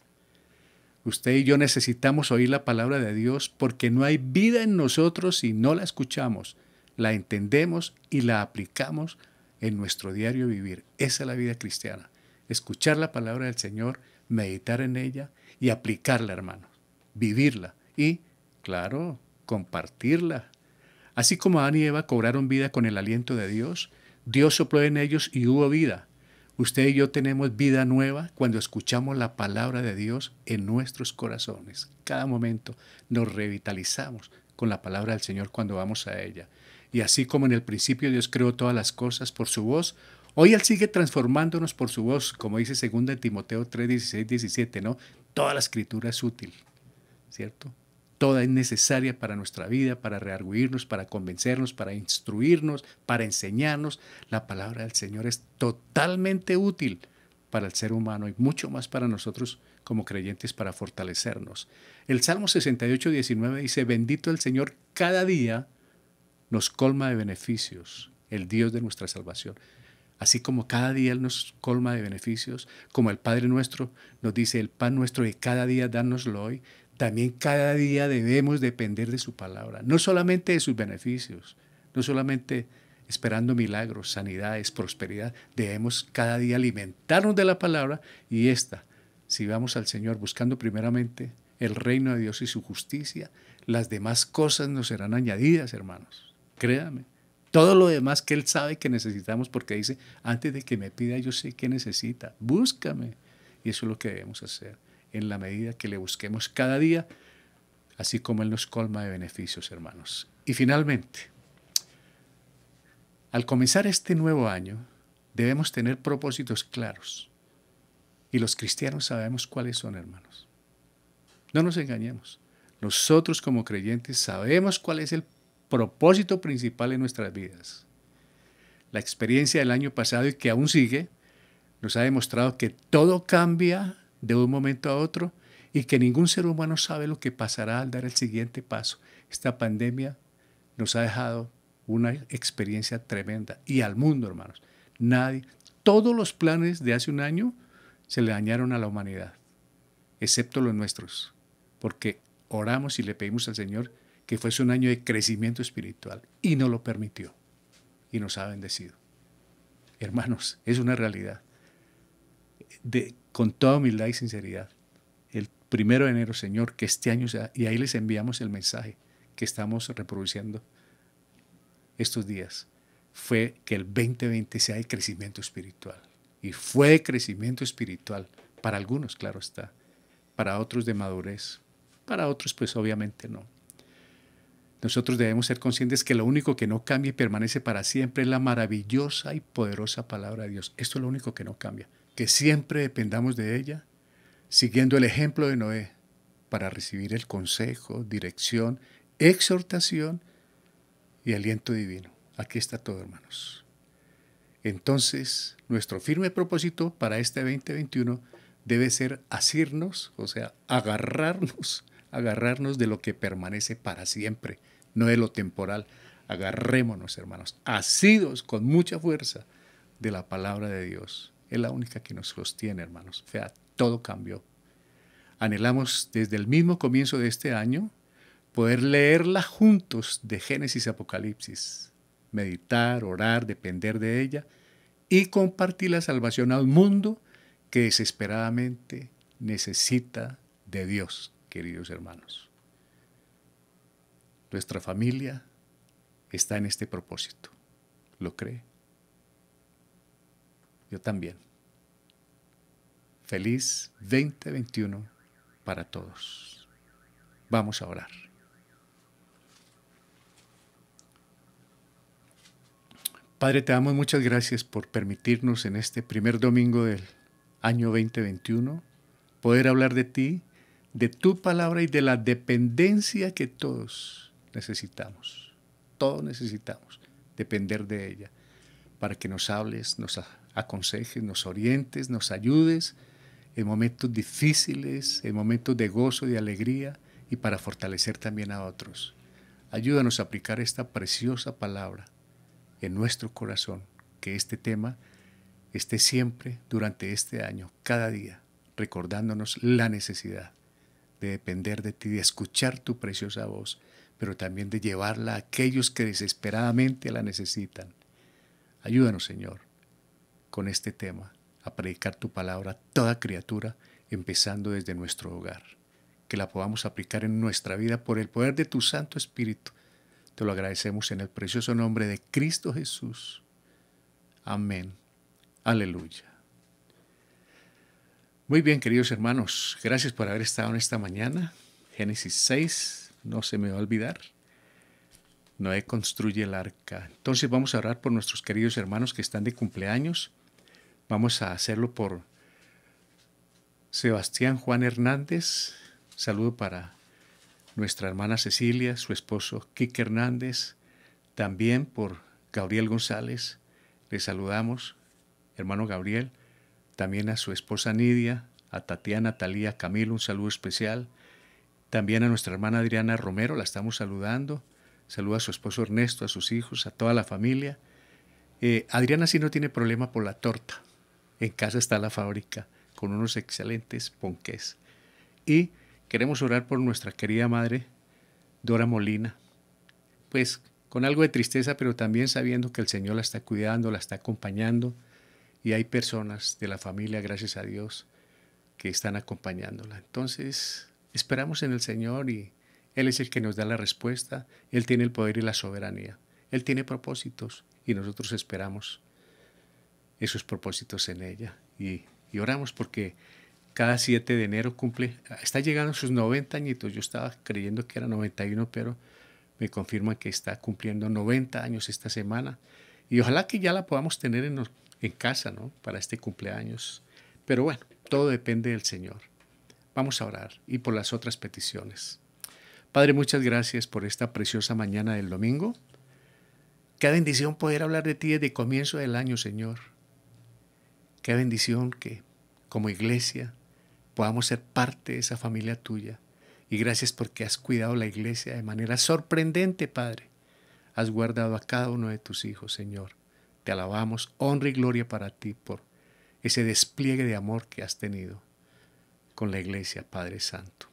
Usted y yo necesitamos oír la palabra de Dios porque no hay vida en nosotros si no la escuchamos, la entendemos y la aplicamos en nuestro diario vivir. Esa es la vida cristiana. Escuchar la palabra del Señor, meditar en ella y aplicarla, hermanos. Vivirla y, claro, compartirla. Así como Adán y Eva cobraron vida con el aliento de Dios, Dios sopló en ellos y hubo vida. Usted y yo tenemos vida nueva cuando escuchamos la palabra de Dios en nuestros corazones. Cada momento nos revitalizamos con la palabra del Señor cuando vamos a ella. Y así como en el principio Dios creó todas las cosas por su voz, hoy Él sigue transformándonos por su voz, como dice 2 Timoteo 3, 16, 17, ¿no? Toda la escritura es útil, ¿cierto? Toda es necesaria para nuestra vida, para reargüirnos, para convencernos, para instruirnos, para enseñarnos. La palabra del Señor es totalmente útil para el ser humano y mucho más para nosotros como creyentes para fortalecernos. El Salmo 68, 19 dice, bendito el Señor cada día nos colma de beneficios, el Dios de nuestra salvación. Así como cada día Él nos colma de beneficios, como el Padre nuestro nos dice, el pan nuestro de cada día dánoslo hoy, también cada día debemos depender de su palabra, no solamente de sus beneficios, no solamente esperando milagros, sanidades, prosperidad, debemos cada día alimentarnos de la palabra y si vamos al Señor buscando primeramente el reino de Dios y su justicia, las demás cosas nos serán añadidas, hermanos, créame. Todo lo demás que Él sabe que necesitamos, porque dice, antes de que me pida, yo sé que necesita, búscame. Y eso es lo que debemos hacer, en la medida que le busquemos cada día, así como Él nos colma de beneficios, hermanos. Y finalmente, al comenzar este nuevo año, debemos tener propósitos claros. Y los cristianos sabemos cuáles son, hermanos. No nos engañemos. Nosotros como creyentes sabemos cuál es el propósito principal en nuestras vidas. La experiencia del año pasado y que aún sigue nos ha demostrado que todo cambia de un momento a otro y que ningún ser humano sabe lo que pasará al dar el siguiente paso. Esta pandemia nos ha dejado una experiencia tremenda y al mundo, hermanos. Todos los planes de hace un año se le dañaron a la humanidad, excepto los nuestros, porque oramos y le pedimos al Señor que fuese un año de crecimiento espiritual y no lo permitió y nos ha bendecido. Hermanos, es una realidad. Con toda humildad y sinceridad, el 1 de enero, Señor, que este año sea, y ahí les enviamos el mensaje que estamos reproduciendo estos días, fue que el 2020 sea de crecimiento espiritual. Y fue de crecimiento espiritual para algunos, claro está, para otros de madurez, para otros pues obviamente no. Nosotros debemos ser conscientes que lo único que no cambia y permanece para siempre es la maravillosa y poderosa palabra de Dios. Esto es lo único que no cambia. Que siempre dependamos de ella, siguiendo el ejemplo de Noé, para recibir el consejo, dirección, exhortación y aliento divino. Aquí está todo, hermanos. Entonces, nuestro firme propósito para este 2021 debe ser asirnos, o sea, agarrarnos de lo que permanece para siempre, no de lo temporal. Agarrémonos, hermanos, asidos con mucha fuerza de la palabra de Dios. Es la única que nos sostiene, hermanos. Vea, todo cambió. Anhelamos desde el mismo comienzo de este año poder leerla juntos de Génesis a Apocalipsis, meditar, orar, depender de ella y compartir la salvación a un mundo que desesperadamente necesita de Dios, queridos hermanos. Nuestra familia está en este propósito. ¿Lo cree? Yo también. Feliz 2021 para todos. Vamos a orar. Padre, te damos muchas gracias por permitirnos en este primer domingo del año 2021 poder hablar de ti, de tu palabra y de la dependencia que todos necesitamos. Todos necesitamos depender de ella para que nos hables, nos aconsejes, nos orientes, nos ayudes en momentos difíciles, en momentos de gozo y de alegría y para fortalecer también a otros. Ayúdanos a aplicar esta preciosa palabra en nuestro corazón, que este tema esté siempre durante este año, cada día, recordándonos la necesidad de depender de ti, de escuchar tu preciosa voz, pero también de llevarla a aquellos que desesperadamente la necesitan. Ayúdanos, Señor, con este tema, a predicar tu palabra a toda criatura, empezando desde nuestro hogar, que la podamos aplicar en nuestra vida por el poder de tu Santo Espíritu. Te lo agradecemos en el precioso nombre de Cristo Jesús. Amén. Aleluya. Muy bien, queridos hermanos, gracias por haber estado en esta mañana. Génesis 6, no se me va a olvidar. Noé construye el arca. Entonces vamos a orar por nuestros queridos hermanos que están de cumpleaños. Vamos a hacerlo por Sebastián Juan Hernández. Saludo para nuestra hermana Cecilia, su esposo Quique Hernández. También por Gabriel González. Le saludamos, hermano Gabriel. También a su esposa Nidia, a Tatiana, Talía, Camilo, un saludo especial. También a nuestra hermana Adriana Romero, la estamos saludando. Saluda a su esposo Ernesto, a sus hijos, a toda la familia. Adriana sí no tiene problema por la torta. En casa está la fábrica con unos excelentes ponqués. Y queremos orar por nuestra querida madre, Dora Molina. Pues con algo de tristeza, pero también sabiendo que el Señor la está cuidando, la está acompañando. Y hay personas de la familia, gracias a Dios, que están acompañándola. Entonces, esperamos en el Señor y Él es el que nos da la respuesta. Él tiene el poder y la soberanía. Él tiene propósitos y nosotros esperamos esos propósitos en ella. Y oramos porque cada 7 de enero está llegando a sus 90 añitos. Yo estaba creyendo que era 91, pero me confirman que está cumpliendo 90 años esta semana. Y ojalá que ya la podamos tener en casa, ¿no? Para este cumpleaños. Pero bueno, todo depende del Señor. Vamos a orar y por las otras peticiones. Padre, muchas gracias por esta preciosa mañana del domingo. Qué bendición poder hablar de ti desde el comienzo del año, Señor. Qué bendición que como iglesia podamos ser parte de esa familia tuya. Y gracias porque has cuidado la iglesia de manera sorprendente, Padre. Has guardado a cada uno de tus hijos, Señor. Te alabamos, honra y gloria para ti por ese despliegue de amor que has tenido con la iglesia, Padre Santo.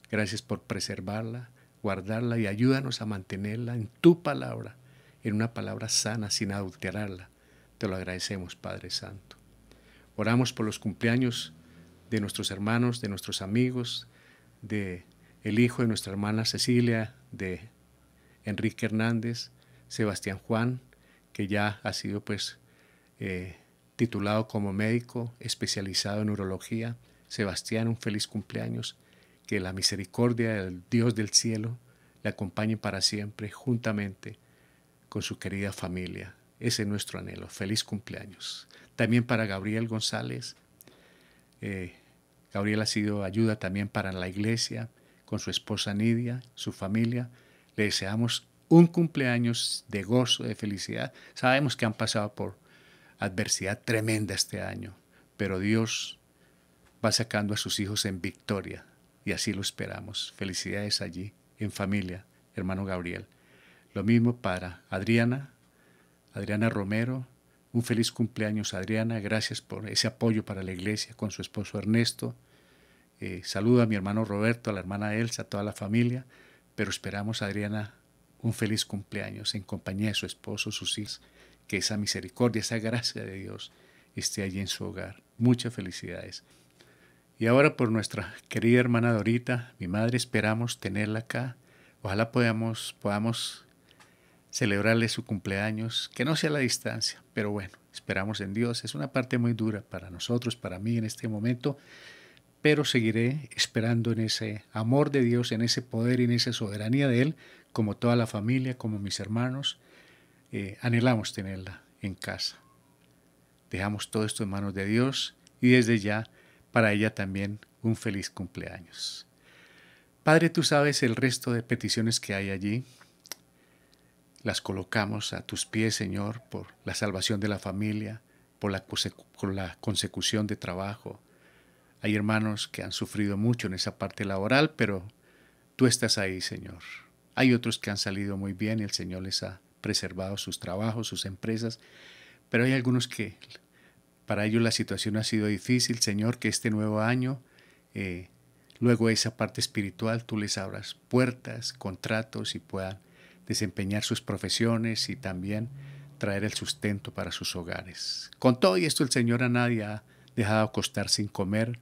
Gracias por preservarla, guardarla y ayúdanos a mantenerla en tu palabra, en una palabra sana, sin adulterarla. Te lo agradecemos, Padre Santo. Oramos por los cumpleaños de nuestros hermanos, de nuestros amigos, de el hijo de nuestra hermana Cecilia, de Enrique Hernández, Sebastián Juan, que ya ha sido titulado como médico especializado en urología. Sebastián, un feliz cumpleaños. Que la misericordia del Dios del cielo le acompañe para siempre, juntamente con su querida familia. Ese es nuestro anhelo. Feliz cumpleaños. También para Gabriel González. Gabriel ha sido ayuda también para la iglesia, con su esposa Nidia, su familia. Le deseamos un cumpleaños de gozo, de felicidad. Sabemos que han pasado por adversidad tremenda este año, pero Dios va sacando a sus hijos en victoria y así lo esperamos. Felicidades allí, en familia, hermano Gabriel. Lo mismo para Adriana Romero, Un feliz cumpleaños, Adriana. Gracias por ese apoyo para la iglesia con su esposo Ernesto. Saludo a mi hermano Roberto, a la hermana Elsa, a toda la familia. Pero esperamos, Adriana, un feliz cumpleaños en compañía de su esposo, sus hijos. Que esa misericordia, esa gracia de Dios esté allí en su hogar. Muchas felicidades. Y ahora por nuestra querida hermana Dorita, mi madre, esperamos tenerla acá. Ojalá podamos celebrarle su cumpleaños, que no sea a la distancia, pero bueno, esperamos en Dios. Es una parte muy dura para nosotros, para mí en este momento, pero seguiré esperando en ese amor de Dios, en ese poder y en esa soberanía de Él, como toda la familia, como mis hermanos. Anhelamos tenerla en casa. Dejamos todo esto en manos de Dios y desde ya para ella también un feliz cumpleaños. Padre, tú sabes el resto de peticiones que hay allí. Las colocamos a tus pies, Señor, por la salvación de la familia, por la consecución de trabajo. Hay hermanos que han sufrido mucho en esa parte laboral, pero tú estás ahí, Señor. Hay otros que han salido muy bien y el Señor les ha preservado sus trabajos, sus empresas, pero hay algunos que para ellos la situación ha sido difícil. Señor, que este nuevo año, luego esa parte espiritual, tú les abras puertas, contratos y puedan desempeñar sus profesiones y también traer el sustento para sus hogares. Con todo y esto, el Señor a nadie ha dejado acostar sin comer,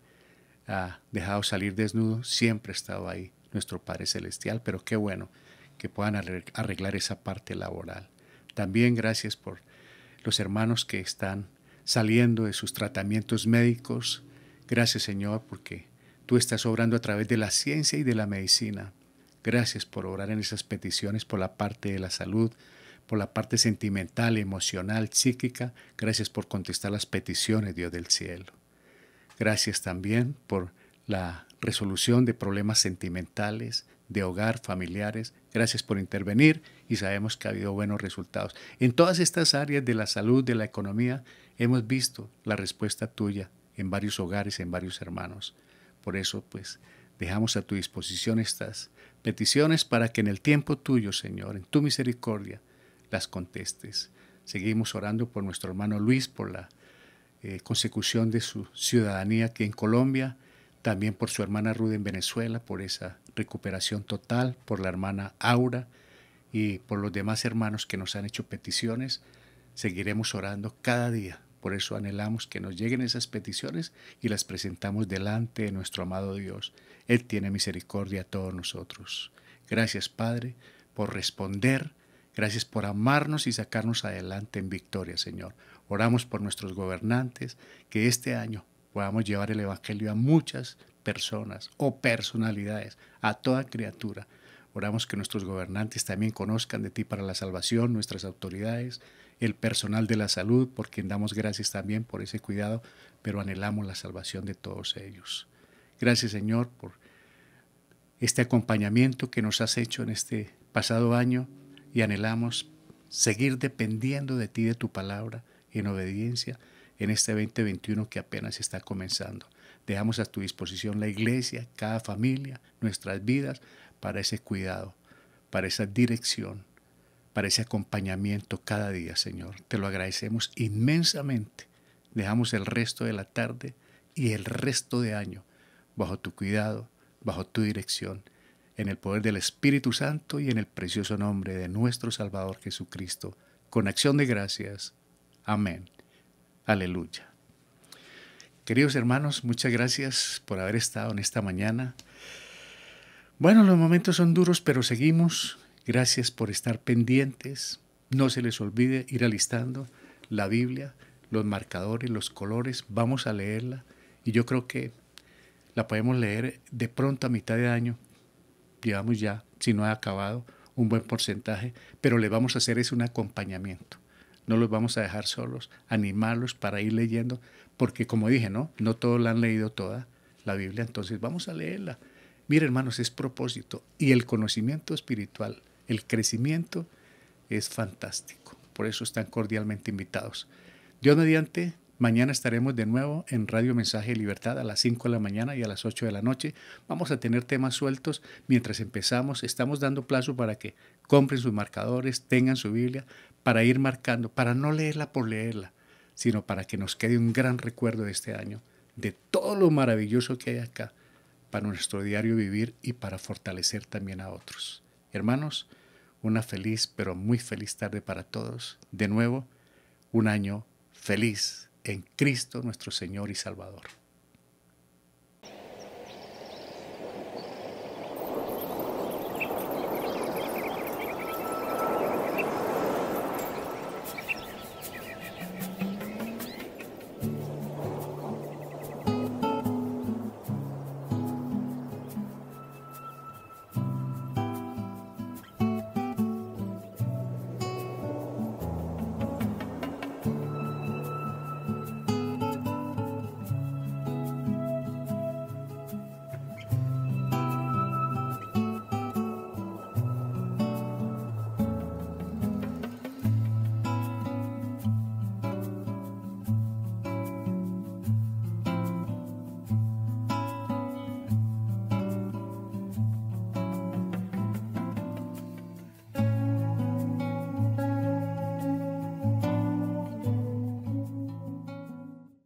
ha dejado salir desnudo, siempre ha estado ahí nuestro Padre Celestial, pero qué bueno que puedan arreglar esa parte laboral. También gracias por los hermanos que están saliendo de sus tratamientos médicos. Gracias, Señor, porque tú estás obrando a través de la ciencia y de la medicina. Gracias por orar en esas peticiones, por la parte de la salud, por la parte sentimental, emocional, psíquica. Gracias por contestar las peticiones, Dios del cielo. Gracias también por la resolución de problemas sentimentales, de hogar, familiares. Gracias por intervenir y sabemos que ha habido buenos resultados. En todas estas áreas de la salud, de la economía, hemos visto la respuesta tuya en varios hogares, en varios hermanos. Por eso, pues, dejamos a tu disposición estas peticiones para que en el tiempo tuyo, Señor, en tu misericordia, las contestes. Seguimos orando por nuestro hermano Luis, por la consecución de su ciudadanía aquí en Colombia, también por su hermana Ruth en Venezuela, por esa recuperación total, por la hermana Aura y por los demás hermanos que nos han hecho peticiones. Seguiremos orando cada día. Por eso anhelamos que nos lleguen esas peticiones y las presentamos delante de nuestro amado Dios. Él tiene misericordia a todos nosotros. Gracias, Padre, por responder. Gracias por amarnos y sacarnos adelante en victoria, Señor. Oramos por nuestros gobernantes, que este año podamos llevar el Evangelio a muchas personas o personalidades, a toda criatura. Oramos que nuestros gobernantes también conozcan de ti para la salvación, nuestras autoridades, el personal de la salud, por quien damos gracias también por ese cuidado, pero anhelamos la salvación de todos ellos. Gracias, Señor, por este acompañamiento que nos has hecho en este pasado año y anhelamos seguir dependiendo de ti, de tu palabra, en obediencia en este 2021 que apenas está comenzando. Dejamos a tu disposición la iglesia, cada familia, nuestras vidas, para ese cuidado, para esa dirección, para ese acompañamiento cada día, Señor. Te lo agradecemos inmensamente. Dejamos el resto de la tarde y el resto de año bajo tu cuidado, bajo tu dirección, en el poder del Espíritu Santo y en el precioso nombre de nuestro Salvador Jesucristo. Con acción de gracias. Amén. Aleluya. Queridos hermanos, muchas gracias por haber estado en esta mañana. Bueno, los momentos son duros, pero seguimos. Gracias por estar pendientes. No se les olvide ir alistando la Biblia, los marcadores, los colores. Vamos a leerla y yo creo que la podemos leer de pronto a mitad de año. Llevamos ya, si no ha acabado, un buen porcentaje, pero le vamos a hacer un acompañamiento. No los vamos a dejar solos, animarlos para ir leyendo, porque como dije, no todos la han leído toda la Biblia, entonces vamos a leerla. Mire, hermanos, es propósito y el conocimiento espiritual, el crecimiento es fantástico. Por eso están cordialmente invitados. Dios mediante, mañana estaremos de nuevo en Radio Mensaje de Libertad a las 5 de la mañana y a las 8 de la noche. Vamos a tener temas sueltos mientras empezamos. Estamos dando plazo para que compren sus marcadores, tengan su Biblia, para ir marcando, para no leerla por leerla. sino para que nos quede un gran recuerdo de este año, de todo lo maravilloso que hay acá, para nuestro diario vivir y para fortalecer también a otros. Hermanos, una feliz, pero muy feliz tarde para todos. De nuevo, un año feliz en Cristo nuestro Señor y Salvador.